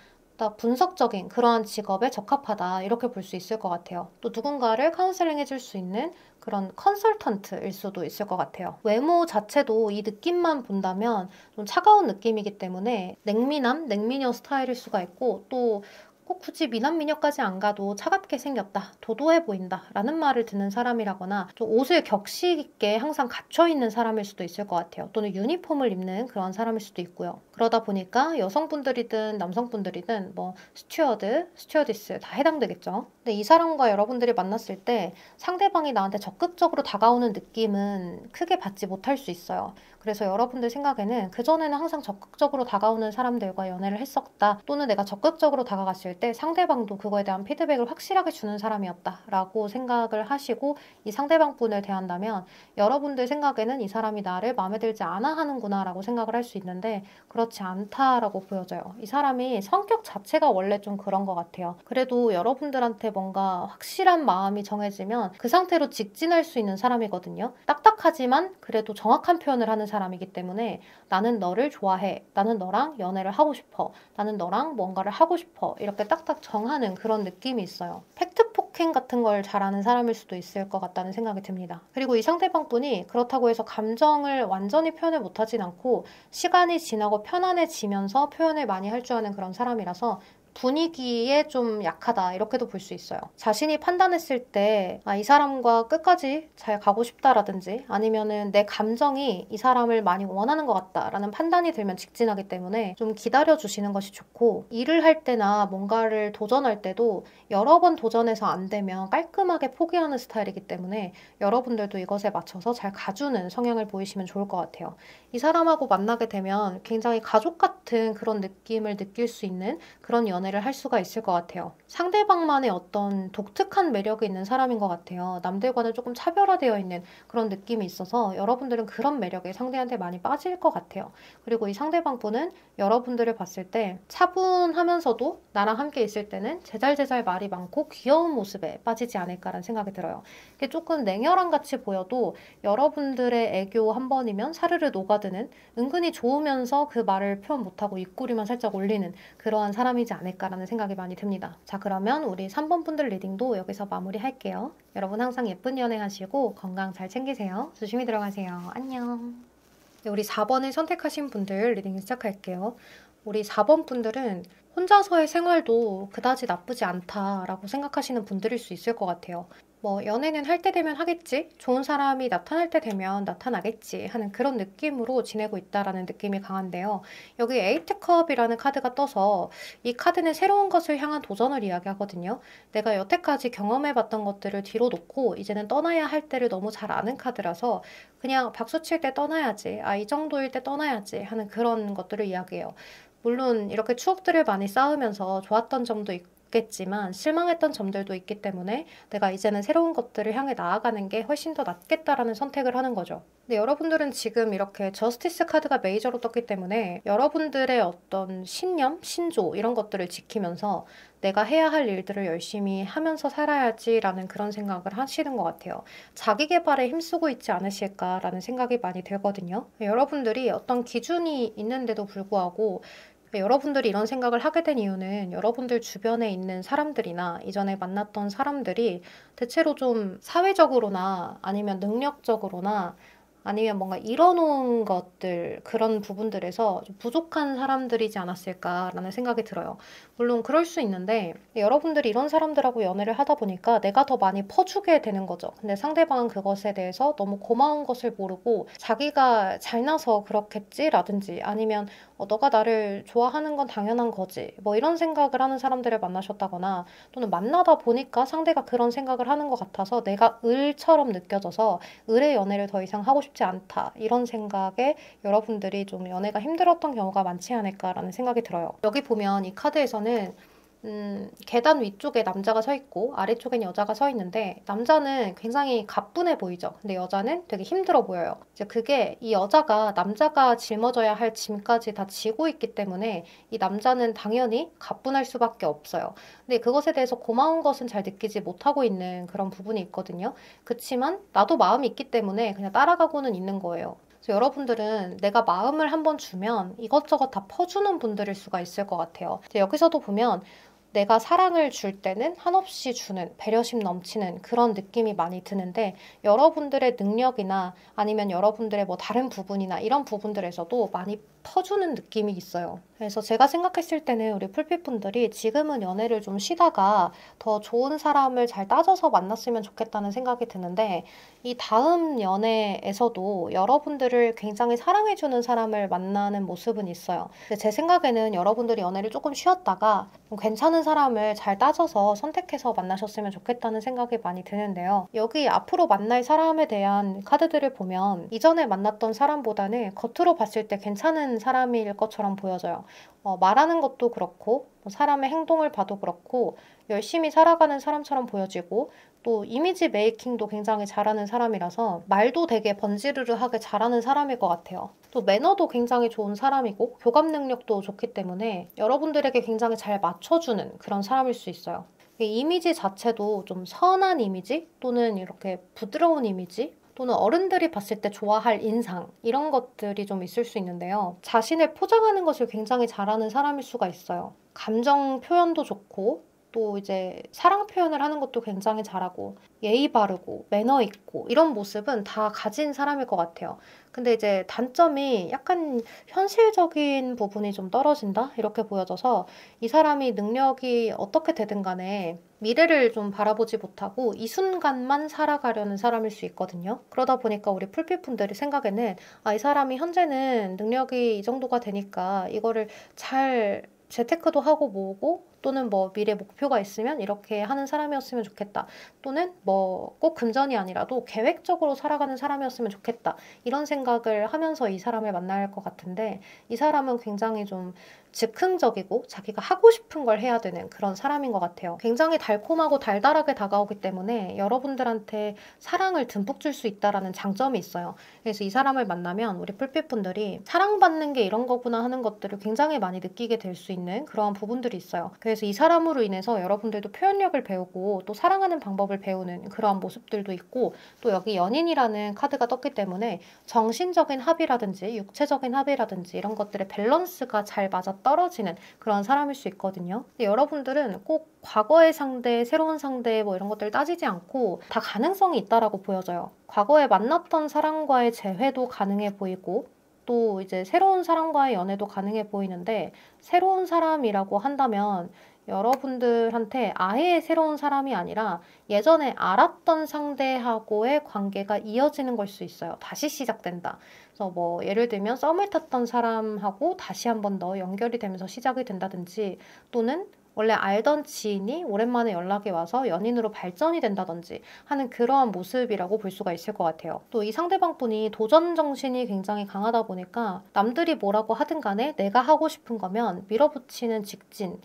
분석적인 그러한 직업에 적합하다 이렇게 볼 수 있을 것 같아요. 또 누군가를 카운셀링 해줄 수 있는 그런 컨설턴트일 수도 있을 것 같아요. 외모 자체도 이 느낌만 본다면 좀 차가운 느낌이기 때문에 냉미남, 냉미녀 스타일일 수가 있고 또 꼭 굳이 미남 미녀까지 안 가도 차갑게 생겼다, 도도해 보인다 라는 말을 듣는 사람이라거나 좀 옷을 격식 있게 항상 갖춰 있는 사람일 수도 있을 것 같아요. 또는 유니폼을 입는 그런 사람일 수도 있고요. 그러다 보니까 여성분들이든 남성분들이든 뭐 스튜어드, 스튜어디스 다 해당되겠죠. 근데 이 사람과 여러분들이 만났을 때 상대방이 나한테 적극적으로 다가오는 느낌은 크게 받지 못할 수 있어요. 그래서 여러분들 생각에는 그전에는 항상 적극적으로 다가오는 사람들과 연애를 했었다, 또는 내가 적극적으로 다가갔을 때 상대방도 그거에 대한 피드백을 확실하게 주는 사람이었다 라고 생각을 하시고 이 상대방 분을 대한다면 여러분들 생각에는 이 사람이 나를 마음에 들지 않아 하는구나 라고 생각을 할 수 있는데 그렇지 않다라고 보여져요. 이 사람이 성격 자체가 원래 좀 그런 것 같아요. 그래도 여러분들한테 뭔가 확실한 마음이 정해지면 그 상태로 직진할 수 있는 사람이거든요. 딱딱하지만 그래도 정확한 표현을 하는 사람이기 때문에 나는 너를 좋아해, 나는 너랑 연애를 하고 싶어, 나는 너랑 뭔가를 하고 싶어 이렇게 딱딱 정하는 그런 느낌이 있어요. 팩트 폭행 같은 걸 잘하는 사람일 수도 있을 것 같다는 생각이 듭니다. 그리고 이 상대방 분이 그렇다고 해서 감정을 완전히 표현을 못하진 않고 시간이 지나고 편안해지면서 표현을 많이 할 줄 아는 그런 사람이라서 분위기에 좀 약하다 이렇게도 볼 수 있어요. 자신이 판단했을 때 이 사람과 끝까지 잘 가고 싶다라든지 아니면은 내 감정이 이 사람을 많이 원하는 것 같다라는 판단이 들면 직진하기 때문에 좀 기다려주시는 것이 좋고, 일을 할 때나 뭔가를 도전할 때도 여러 번 도전해서 안 되면 깔끔하게 포기하는 스타일이기 때문에 여러분들도 이것에 맞춰서 잘 가주는 성향을 보이시면 좋을 것 같아요. 이 사람하고 만나게 되면 굉장히 가족 같은 그런 느낌을 느낄 수 있는 그런 연애를 할 수가 있을 것 같아요. 상대방만의 어떤 독특한 매력이 있는 사람인 것 같아요. 남들과는 조금 차별화되어 있는 그런 느낌이 있어서 여러분들은 그런 매력에 상대한테 많이 빠질 것 같아요. 그리고 이 상대방 분은 여러분들을 봤을 때 차분하면서도 나랑 함께 있을 때는 제잘제잘 말이 많고 귀여운 모습에 빠지지 않을까라는 생각이 들어요. 이게 조금 냉혈한 같이 보여도 여러분들의 애교 한 번이면 사르르 녹아드는, 은근히 좋으면서 그 말을 표현 못하고 입꼬리만 살짝 올리는 그러한 사람이지 않을까라는 생각이 많이 듭니다. 자, 그러면 우리 3번 분들 리딩도 여기서 마무리할게요. 여러분 항상 예쁜 연애하시고 건강 잘 챙기세요. 조심히 들어가세요. 안녕. 네, 우리 4번을 선택하신 분들 리딩 시작할게요. 우리 4번 분들은 혼자서의 생활도 그다지 나쁘지 않다라고 생각하시는 분들일 수 있을 것 같아요. 뭐 연애는 할 때 되면 하겠지? 좋은 사람이 나타날 때 되면 나타나겠지? 하는 그런 느낌으로 지내고 있다라는 느낌이 강한데요. 여기 에이트컵이라는 카드가 떠서 이 카드는 새로운 것을 향한 도전을 이야기하거든요. 내가 여태까지 경험해봤던 것들을 뒤로 놓고 이제는 떠나야 할 때를 너무 잘 아는 카드라서 그냥 박수 칠 때 떠나야지, 이 정도일 때 떠나야지 하는 그런 것들을 이야기해요. 물론 이렇게 추억들을 많이 쌓으면서 좋았던 점도 있겠지만 실망했던 점들도 있기 때문에 내가 이제는 새로운 것들을 향해 나아가는 게 훨씬 더 낫겠다라는 선택을 하는 거죠. 근데 여러분들은 지금 이렇게 저스티스 카드가 메이저로 떴기 때문에 여러분들의 어떤 신념, 신조 이런 것들을 지키면서 내가 해야 할 일들을 열심히 하면서 살아야지라는 그런 생각을 하시는 것 같아요. 자기 개발에 힘쓰고 있지 않으실까라는 생각이 많이 들거든요. 여러분들이 어떤 기준이 있는데도 불구하고 여러분들이 이런 생각을 하게 된 이유는 여러분들 주변에 있는 사람들이나 이전에 만났던 사람들이 대체로 좀 사회적으로나 아니면 능력적으로나 아니면 뭔가 이뤄놓은 것들, 그런 부분들에서 좀 부족한 사람들이지 않았을까라는 생각이 들어요. 물론 그럴 수 있는데 여러분들이 이런 사람들하고 연애를 하다 보니까 내가 더 많이 퍼주게 되는 거죠. 근데 상대방은 그것에 대해서 너무 고마운 것을 모르고 자기가 잘나서 그렇겠지라든지 아니면 너가 나를 좋아하는 건 당연한 거지. 뭐 이런 생각을 하는 사람들을 만나셨다거나 또는 만나다 보니까 상대가 그런 생각을 하는 것 같아서 내가 을처럼 느껴져서 을의 연애를 더 이상 하고 싶지 않다. 이런 생각에 여러분들이 좀 연애가 힘들었던 경우가 많지 않을까라는 생각이 들어요. 여기 보면 이 카드에서는 계단 위쪽에 남자가 서 있고 아래쪽엔 여자가 서 있는데 남자는 굉장히 가뿐해 보이죠. 근데 여자는 되게 힘들어 보여요. 이제 그게 이 여자가 남자가 짊어져야 할 짐까지 다 지고 있기 때문에 이 남자는 당연히 가뿐할 수밖에 없어요. 근데 그것에 대해서 고마운 것은 잘 느끼지 못하고 있는 그런 부분이 있거든요. 그치만 나도 마음이 있기 때문에 그냥 따라가고는 있는 거예요. 그래서 여러분들은 내가 마음을 한번 주면 이것저것 다 퍼주는 분들일 수가 있을 것 같아요. 여기서도 보면 내가 사랑을 줄 때는 한없이 주는 배려심 넘치는 그런 느낌이 많이 드는데 여러분들의 능력이나 아니면 여러분들의 뭐 다른 부분이나 이런 부분들에서도 많이 퍼주는 느낌이 있어요. 그래서 제가 생각했을 때는 우리 풀빛분들이 지금은 연애를 좀 쉬다가 더 좋은 사람을 잘 따져서 만났으면 좋겠다는 생각이 드는데 이 다음 연애에서도 여러분들을 굉장히 사랑해주는 사람을 만나는 모습은 있어요. 근데 제 생각에는 여러분들이 연애를 조금 쉬었다가 괜찮은 사람을 잘 따져서 선택해서 만나셨으면 좋겠다는 생각이 많이 드는데요. 여기 앞으로 만날 사람에 대한 카드들을 보면 이전에 만났던 사람보다는 겉으로 봤을 때 괜찮은 사람일 것처럼 보여져요. 말하는 것도 그렇고 사람의 행동을 봐도 그렇고 열심히 살아가는 사람처럼 보여지고 또 이미지 메이킹도 굉장히 잘하는 사람이라서 말도 되게 번지르르하게 잘하는 사람일 것 같아요. 또 매너도 굉장히 좋은 사람이고 교감 능력도 좋기 때문에 여러분들에게 굉장히 잘 맞춰주는 그런 사람일 수 있어요. 이 이미지 자체도 좀 선한 이미지 또는 이렇게 부드러운 이미지 또는 어른들이 봤을 때 좋아할 인상 이런 것들이 좀 있을 수 있는데요. 자신을 포장하는 것을 굉장히 잘하는 사람일 수가 있어요. 감정 표현도 좋고 또 이제 사랑 표현을 하는 것도 굉장히 잘하고 예의 바르고 매너 있고 이런 모습은 다 가진 사람일 것 같아요. 근데 이제 단점이 약간 현실적인 부분이 좀 떨어진다? 이렇게 보여져서 이 사람이 능력이 어떻게 되든 간에 미래를 좀 바라보지 못하고 이 순간만 살아가려는 사람일 수 있거든요. 그러다 보니까 우리 풀빛분들이 생각에는 이 사람이 현재는 능력이 이 정도가 되니까 이거를 잘 재테크도 하고 모으고 또는 뭐 미래 목표가 있으면 이렇게 하는 사람이었으면 좋겠다. 또는 뭐 꼭 금전이 아니라도 계획적으로 살아가는 사람이었으면 좋겠다. 이런 생각을 하면서 이 사람을 만날 것 같은데 이 사람은 굉장히 좀 즉흥적이고 자기가 하고 싶은 걸 해야 되는 그런 사람인 것 같아요. 굉장히 달콤하고 달달하게 다가오기 때문에 여러분들한테 사랑을 듬뿍 줄 수 있다라는 장점이 있어요. 그래서 이 사람을 만나면 우리 풀빛분들이 사랑받는 게 이런 거구나 하는 것들을 굉장히 많이 느끼게 될 수 있는 그러한 부분들이 있어요. 그래서 이 사람으로 인해서 여러분들도 표현력을 배우고 또 사랑하는 방법을 배우는 그러한 모습들도 있고 또 여기 연인이라는 카드가 떴기 때문에 정신적인 합이라든지 육체적인 합이라든지 이런 것들의 밸런스가 잘 맞아 떨어지는 그런 사람일 수 있거든요. 근데 여러분들은 꼭 과거의 상대, 새로운 상대 뭐 이런 것들을 따지지 않고 다 가능성이 있다라고 보여져요. 과거에 만났던 사람과의 재회도 가능해 보이고 또 이제 새로운 사람과의 연애도 가능해 보이는데 새로운 사람이라고 한다면 여러분들한테 아예 새로운 사람이 아니라 예전에 알았던 상대하고의 관계가 이어지는 걸 수 있어요. 다시 시작된다. 그래서 뭐 예를 들면 썸을 탔던 사람하고 다시 한 번 더 연결이 되면서 시작이 된다든지 또는 원래 알던 지인이 오랜만에 연락이 와서 연인으로 발전이 된다든지 하는 그러한 모습이라고 볼 수가 있을 것 같아요. 또 이 상대방 분이 도전 정신이 굉장히 강하다 보니까 남들이 뭐라고 하든 간에 내가 하고 싶은 거면 밀어붙이는 직진,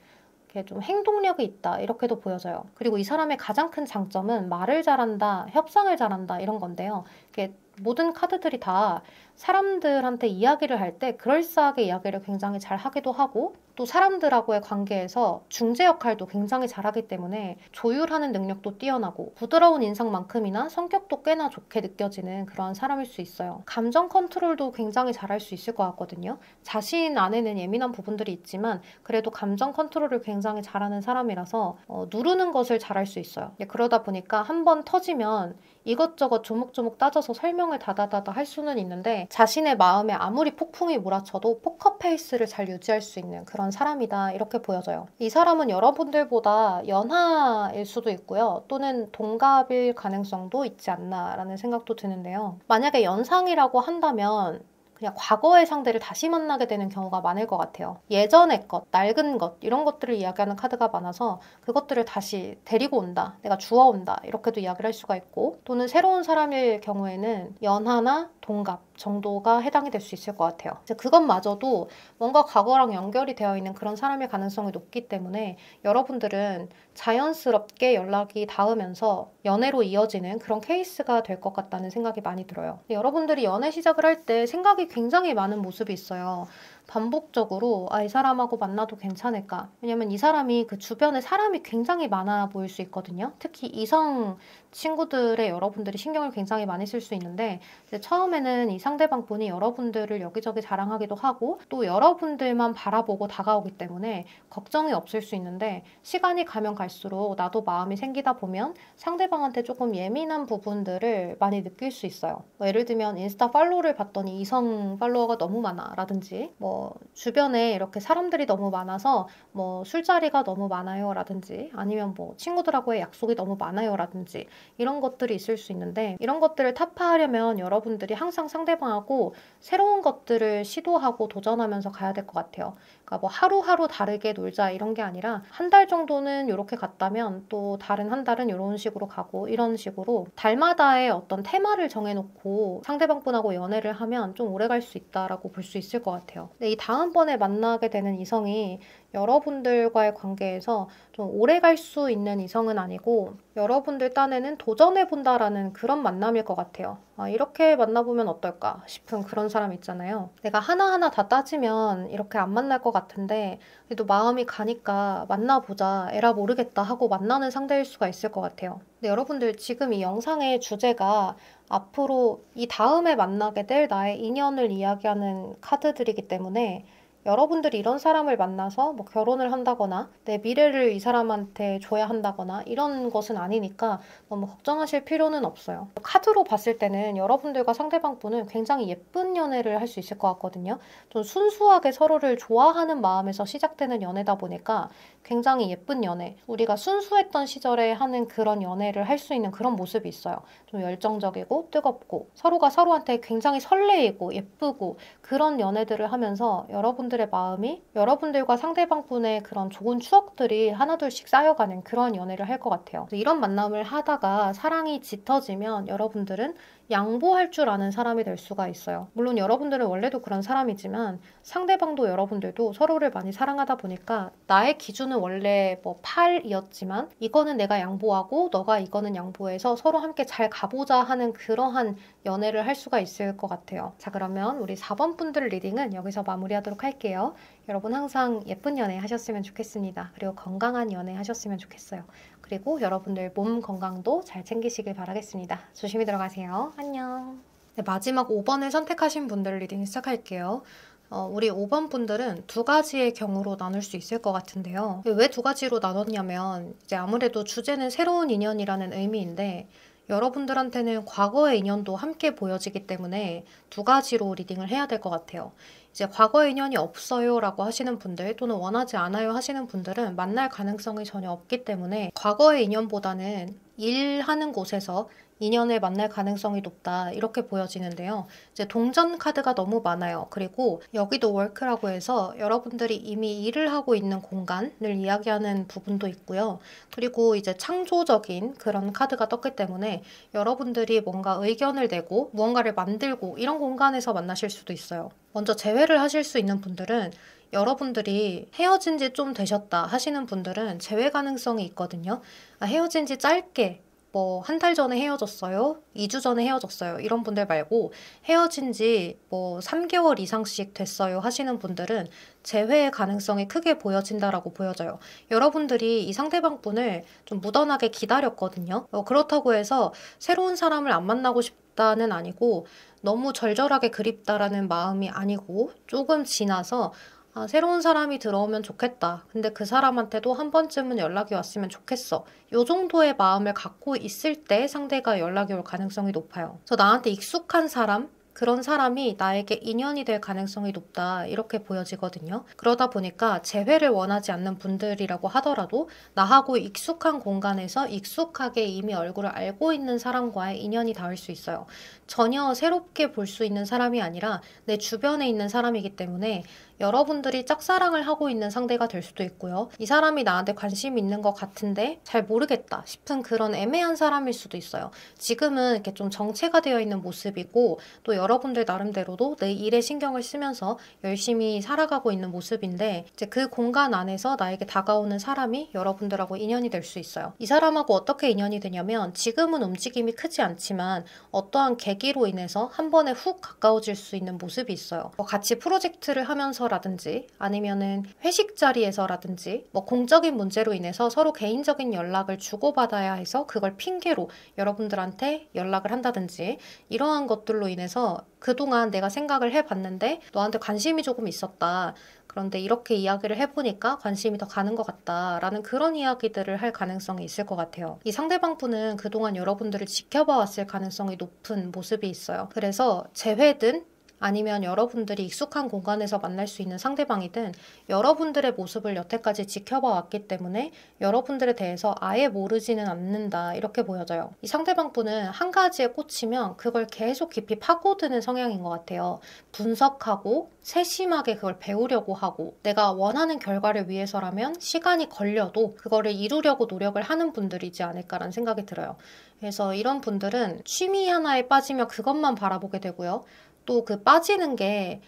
이렇게 좀 행동력이 있다 이렇게도 보여져요. 그리고 이 사람의 가장 큰 장점은 말을 잘한다, 협상을 잘한다 이런 건데요. 이게 모든 카드들이 다 사람들한테 이야기를 할 때 그럴싸하게 이야기를 굉장히 잘 하기도 하고 또 사람들하고의 관계에서 중재 역할도 굉장히 잘하기 때문에 조율하는 능력도 뛰어나고 부드러운 인상만큼이나 성격도 꽤나 좋게 느껴지는 그런 사람일 수 있어요. 감정 컨트롤도 굉장히 잘할 수 있을 것 같거든요. 자신 안에는 예민한 부분들이 있지만 그래도 감정 컨트롤을 굉장히 잘하는 사람이라서 누르는 것을 잘할 수 있어요. 그러다 보니까 한 번 터지면 이것저것 조목조목 따져서 설명을 다다다다 할 수는 있는데 자신의 마음에 아무리 폭풍이 몰아쳐도 포커페이스를 잘 유지할 수 있는 그런 사람이다 이렇게 보여져요. 이 사람은 여러분들보다 연하일 수도 있고요. 또는 동갑일 가능성도 있지 않나 라는 생각도 드는데요. 만약에 연상이라고 한다면 그냥 과거의 상대를 다시 만나게 되는 경우가 많을 것 같아요. 예전의 것, 낡은 것 이런 것들을 이야기하는 카드가 많아서 그것들을 다시 데리고 온다, 내가 주워온다 이렇게도 이야기를 할 수가 있고 또는 새로운 사람일 경우에는 연하나 동갑 정도가 해당이 될 수 있을 것 같아요. 이제 그것마저도 뭔가 과거랑 연결이 되어 있는 그런 사람일 가능성이 높기 때문에 여러분들은 자연스럽게 연락이 닿으면서 연애로 이어지는 그런 케이스가 될 것 같다는 생각이 많이 들어요. 여러분들이 연애 시작을 할 때 생각이 굉장히 많은 모습이 있어요. 반복적으로 이 사람하고 만나도 괜찮을까? 왜냐면 이 사람이 그 주변에 사람이 굉장히 많아 보일 수 있거든요. 특히 이성 친구들의 여러분들이 신경을 굉장히 많이 쓸 수 있는데 이제 처음에는 이 상대방 분이 여러분들을 여기저기 자랑하기도 하고 또 여러분들만 바라보고 다가오기 때문에 걱정이 없을 수 있는데 시간이 가면 갈수록 나도 마음이 생기다 보면 상대방한테 조금 예민한 부분들을 많이 느낄 수 있어요. 예를 들면 인스타 팔로우를 봤더니 이성 팔로워가 너무 많아 라든지 주변에 이렇게 사람들이 너무 많아서 술자리가 너무 많아요 라든지 아니면 친구들하고의 약속이 너무 많아요 라든지 이런 것들이 있을 수 있는데 이런 것들을 타파하려면 여러분들이 항상 상대방하고 새로운 것들을 시도하고 도전하면서 가야 될 것 같아요. 그러니까 하루하루 다르게 놀자 이런 게 아니라 한 달 정도는 이렇게 갔다면 또 다른 한 달은 이런 식으로 가고 이런 식으로 달마다의 어떤 테마를 정해놓고 상대방 분하고 연애를 하면 좀 오래 갈 수 있다라고 볼 수 있을 것 같아요. 근데 이 다음번에 만나게 되는 이성이 여러분들과의 관계에서 좀 오래 갈 수 있는 이성은 아니고 여러분들 딴에는 도전해본다라는 그런 만남일 것 같아요. 이렇게 만나보면 어떨까 싶은 그런 사람 있잖아요. 내가 하나하나 다 따지면 이렇게 안 만날 것 같은데 그래도 마음이 가니까 만나보자 에라 모르겠다 하고 만나는 상대일 수가 있을 것 같아요. 근데 여러분들 지금 이 영상의 주제가 앞으로 이 다음에 만나게 될 나의 인연을 이야기하는 카드들이기 때문에 여러분들이 이런 사람을 만나서 결혼을 한다거나 내 미래를 이 사람한테 줘야 한다거나 이런 것은 아니니까 너무 걱정하실 필요는 없어요. 카드로 봤을 때는 여러분들과 상대방 분은 굉장히 예쁜 연애를 할 수 있을 것 같거든요. 좀 순수하게 서로를 좋아하는 마음에서 시작되는 연애다 보니까 굉장히 예쁜 연애, 우리가 순수했던 시절에 하는 그런 연애를 할 수 있는 그런 모습이 있어요. 좀 열정적이고 뜨겁고 서로가 서로한테 굉장히 설레이고 예쁘고 그런 연애들을 하면서 여러분들의 마음이 여러분들과 상대방 분의 그런 좋은 추억들이 하나둘씩 쌓여가는 그런 연애를 할 것 같아요. 이런 만남을 하다가 사랑이 짙어지면 여러분들은 양보할 줄 아는 사람이 될 수가 있어요. 물론 여러분들은 원래도 그런 사람이지만 상대방도 여러분들도 서로를 많이 사랑하다 보니까 나의 기준은 원래 8이었지만 이거는 내가 양보하고 너가 이거는 양보해서 서로 함께 잘 가보자 하는 그러한 연애를 할 수가 있을 것 같아요. 자, 그러면 우리 4번 분들 리딩은 여기서 마무리하도록 할게요. 여러분 항상 예쁜 연애 하셨으면 좋겠습니다. 그리고 건강한 연애 하셨으면 좋겠어요. 그리고 여러분들 몸 건강도 잘 챙기시길 바라겠습니다. 조심히 들어가세요. 안녕. 네, 마지막 5번을 선택하신 분들 리딩 시작할게요. 우리 5번 분들은 두 가지의 경우로 나눌 수 있을 것 같은데요. 왜 두 가지로 나눴냐면 이제 아무래도 주제는 새로운 인연이라는 의미인데 여러분들한테는 과거의 인연도 함께 보여지기 때문에 두 가지로 리딩을 해야 될 것 같아요. 이제 과거의 인연이 없어요 라고 하시는 분들 또는 원하지 않아요 하시는 분들은 만날 가능성이 전혀 없기 때문에 과거의 인연보다는 일하는 곳에서 인연을 만날 가능성이 높다 이렇게 보여지는데요. 이제 동전 카드가 너무 많아요. 그리고 여기도 워크라고 해서 여러분들이 이미 일을 하고 있는 공간을 이야기하는 부분도 있고요. 그리고 이제 창조적인 그런 카드가 떴기 때문에 여러분들이 뭔가 의견을 내고 무언가를 만들고 이런 공간에서 만나실 수도 있어요. 먼저 제외를 하실 수 있는 분들은 여러분들이 헤어진 지 좀 되셨다 하시는 분들은 재회 가능성이 있거든요. 헤어진 지 짧게 뭐 한 달 전에 헤어졌어요, 2주 전에 헤어졌어요 이런 분들 말고 헤어진 지 뭐 3개월 이상씩 됐어요 하시는 분들은 재회의 가능성이 크게 보여진다라고 보여져요. 여러분들이 이 상대방 분을 좀 무던하게 기다렸거든요. 그렇다고 해서 새로운 사람을 안 만나고 싶다는 아니고 너무 절절하게 그립다라는 마음이 아니고 조금 지나서 새로운 사람이 들어오면 좋겠다. 근데 그 사람한테도 한 번쯤은 연락이 왔으면 좋겠어. 요 정도의 마음을 갖고 있을 때 상대가 연락이 올 가능성이 높아요. 그래서 나한테 익숙한 사람, 그런 사람이 나에게 인연이 될 가능성이 높다 이렇게 보여지거든요. 그러다 보니까 재회를 원하지 않는 분들이라고 하더라도 나하고 익숙한 공간에서 익숙하게 이미 얼굴을 알고 있는 사람과의 인연이 닿을 수 있어요. 전혀 새롭게 볼 수 있는 사람이 아니라 내 주변에 있는 사람이기 때문에 여러분들이 짝사랑을 하고 있는 상대가 될 수도 있고요. 이 사람이 나한테 관심이 있는 것 같은데 잘 모르겠다 싶은 그런 애매한 사람일 수도 있어요. 지금은 이렇게 좀 정체가 되어 있는 모습이고 또 여러분들 나름대로도 내 일에 신경을 쓰면서 열심히 살아가고 있는 모습인데 이제 그 공간 안에서 나에게 다가오는 사람이 여러분들하고 인연이 될 수 있어요. 이 사람하고 어떻게 인연이 되냐면 지금은 움직임이 크지 않지만 어떠한 계기로 인해서 한 번에 훅 가까워질 수 있는 모습이 있어요. 같이 프로젝트를 하면서라든지 아니면은 회식 자리에서라든지 뭐 공적인 문제로 인해서 서로 개인적인 연락을 주고받아야 해서 그걸 핑계로 여러분들한테 연락을 한다든지 이러한 것들로 인해서 그동안 내가 생각을 해봤는데 너한테 관심이 조금 있었다. 그런데 이렇게 이야기를 해보니까 관심이 더 가는 것 같다라는 그런 이야기들을 할 가능성이 있을 것 같아요. 이 상대방 분은 그동안 여러분들을 지켜봐 왔을 가능성이 높은 모습이 있어요. 그래서 재회든 아니면 여러분들이 익숙한 공간에서 만날 수 있는 상대방이든 여러분들의 모습을 여태까지 지켜봐 왔기 때문에 여러분들에 대해서 아예 모르지는 않는다 이렇게 보여져요. 이 상대방 분은 한 가지에 꽂히면 그걸 계속 깊이 파고드는 성향인 것 같아요. 분석하고 세심하게 그걸 배우려고 하고 내가 원하는 결과를 위해서라면 시간이 걸려도 그거를 이루려고 노력을 하는 분들이지 않을까라는 생각이 들어요. 그래서 이런 분들은 취미 하나에 빠지면 그것만 바라보게 되고요. 또 그 빠지는 게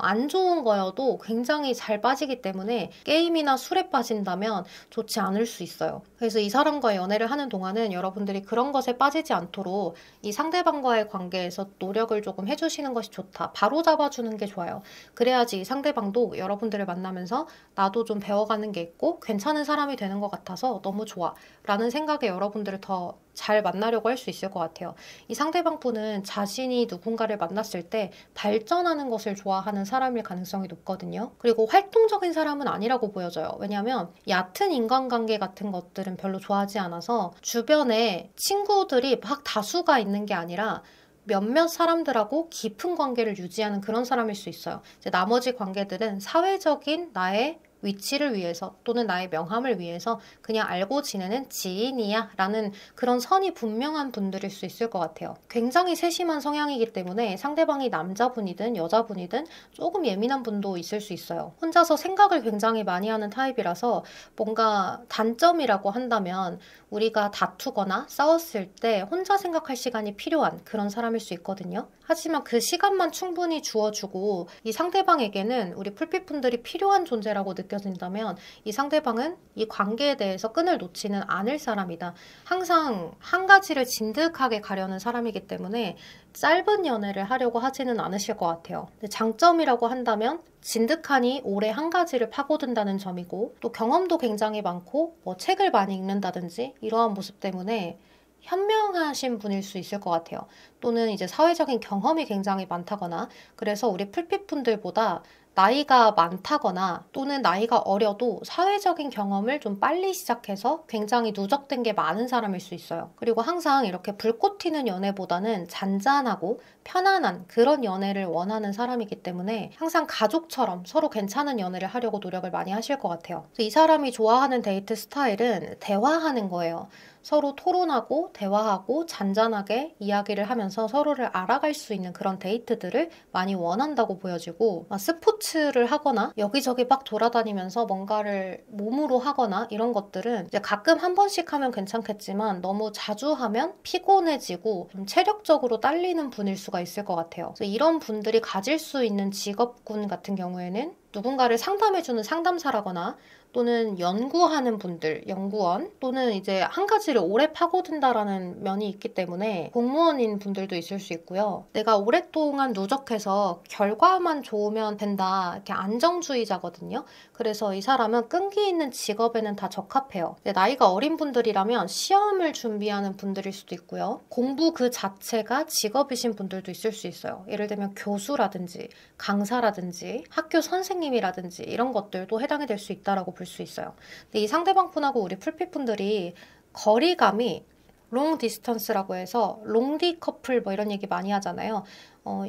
안 좋은 거여도 굉장히 잘 빠지기 때문에 게임이나 술에 빠진다면 좋지 않을 수 있어요. 그래서 이 사람과 연애를 하는 동안은 여러분들이 그런 것에 빠지지 않도록 이 상대방과의 관계에서 노력을 조금 해주시는 것이 좋다. 바로 잡아주는 게 좋아요. 그래야지 이 상대방도 여러분들을 만나면서 나도 좀 배워가는 게 있고 괜찮은 사람이 되는 것 같아서 너무 좋아 라는 생각에 여러분들을 더 잘 만나려고 할 수 있을 것 같아요. 이 상대방 분은 자신이 누군가를 만났을 때 발전하는 것을 좋아하는 사람일 가능성이 높거든요. 그리고 활동적인 사람은 아니라고 보여져요. 왜냐하면 얕은 인간관계 같은 것들은 별로 좋아하지 않아서 주변에 친구들이 막 다수가 있는 게 아니라 몇몇 사람들하고 깊은 관계를 유지하는 그런 사람일 수 있어요. 이제 나머지 관계들은 사회적인 나의 위치를 위해서 또는 나의 명함을 위해서 그냥 알고 지내는 지인이야 라는 그런 선이 분명한 분들일 수 있을 것 같아요. 굉장히 세심한 성향이기 때문에 상대방이 남자분이든 여자분이든 조금 예민한 분도 있을 수 있어요. 혼자서 생각을 굉장히 많이 하는 타입이라서 뭔가 단점이라고 한다면 우리가 다투거나 싸웠을 때 혼자 생각할 시간이 필요한 그런 사람일 수 있거든요. 하지만 그 시간만 충분히 주어주고 이 상대방에게는 우리 풀빛분들이 필요한 존재라고 느껴진다면 이 상대방은 이 관계에 대해서 끈을 놓지는 않을 사람이다. 항상 한 가지를 진득하게 가려는 사람이기 때문에 짧은 연애를 하려고 하지는 않으실 것 같아요. 근데 장점이라고 한다면 진득하니 오래 한 가지를 파고든다는 점이고 또 경험도 굉장히 많고 뭐 책을 많이 읽는다든지 이러한 모습 때문에 현명하신 분일 수 있을 것 같아요. 또는 이제 사회적인 경험이 굉장히 많다거나 그래서 우리 풀빛분들보다 나이가 많다거나 또는 나이가 어려도 사회적인 경험을 좀 빨리 시작해서 굉장히 누적된 게 많은 사람일 수 있어요. 그리고 항상 이렇게 불꽃 튀는 연애보다는 잔잔하고 편안한 그런 연애를 원하는 사람이기 때문에 항상 가족처럼 서로 괜찮은 연애를 하려고 노력을 많이 하실 것 같아요. 이 사람이 좋아하는 데이트 스타일은 대화하는 거예요. 서로 토론하고 대화하고 잔잔하게 이야기를 하면서 서로를 알아갈 수 있는 그런 데이트들을 많이 원한다고 보여지고 스포츠를 하거나 여기저기 막 돌아다니면서 뭔가를 몸으로 하거나 이런 것들은 이제 가끔 한 번씩 하면 괜찮겠지만 너무 자주 하면 피곤해지고 좀 체력적으로 딸리는 분일 수가 있을 것 같아요. 그래서 이런 분들이 가질 수 있는 직업군 같은 경우에는 누군가를 상담해주는 상담사라거나 또는 연구하는 분들, 연구원, 또는 이제 한 가지를 오래 파고든다라는 면이 있기 때문에 공무원인 분들도 있을 수 있고요. 내가 오랫동안 누적해서 결과만 좋으면 된다, 이렇게 안정주의자거든요. 그래서 이 사람은 끈기 있는 직업에는 다 적합해요. 나이가 어린 분들이라면 시험을 준비하는 분들일 수도 있고요. 공부 그 자체가 직업이신 분들도 있을 수 있어요. 예를 들면 교수라든지 강사라든지 학교 선생님이라든지 이런 것들도 해당이 될 수 있다라고 볼 수 있어요. 근데 이 상대방 분하고 우리 풀핏분들이 거리감이 롱 디스턴스라고 해서 롱디 커플 뭐 이런 얘기 많이 하잖아요.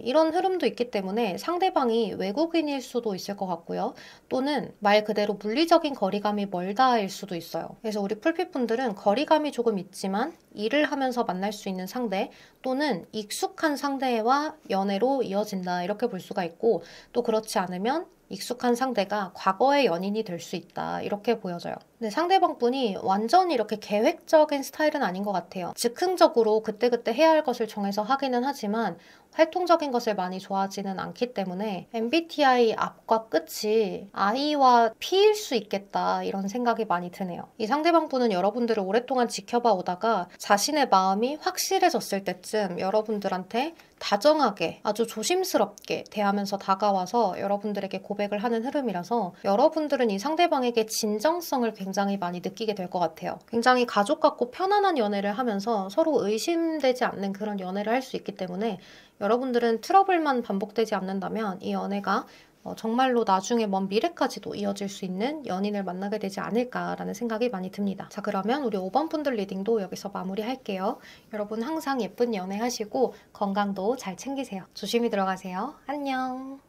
이런 흐름도 있기 때문에 상대방이 외국인일 수도 있을 것 같고요. 또는 말 그대로 물리적인 거리감이 멀다일 수도 있어요. 그래서 우리 풀핏분들은 거리감이 조금 있지만 일을 하면서 만날 수 있는 상대 또는 익숙한 상대와 연애로 이어진다 이렇게 볼 수가 있고, 또 그렇지 않으면 익숙한 상대가 과거의 연인이 될 수 있다 이렇게 보여져요. 근데 상대방 분이 완전히 이렇게 계획적인 스타일은 아닌 것 같아요. 즉흥적으로 그때그때 해야 할 것을 정해서 하기는 하지만 활동적인 것을 많이 좋아하지는 않기 때문에 MBTI 앞과 끝이 I와 P일 수 있겠다 이런 생각이 많이 드네요. 이 상대방 분은 여러분들을 오랫동안 지켜봐 오다가 자신의 마음이 확실해졌을 때쯤 여러분들한테 다정하게 아주 조심스럽게 대하면서 다가와서 여러분들에게 고백을 하는 흐름이라서 여러분들은 이 상대방에게 진정성을 굉장히 많이 느끼게 될 것 같아요. 굉장히 가족 같고 편안한 연애를 하면서 서로 의심되지 않는 그런 연애를 할 수 있기 때문에 여러분들은 트러블만 반복되지 않는다면 이 연애가 정말로 나중에 먼 미래까지도 이어질 수 있는 연인을 만나게 되지 않을까라는 생각이 많이 듭니다. 자, 그러면 우리 5번 분들 리딩도 여기서 마무리할게요. 여러분 항상 예쁜 연애 하시고 건강도 잘 챙기세요. 조심히 들어가세요. 안녕.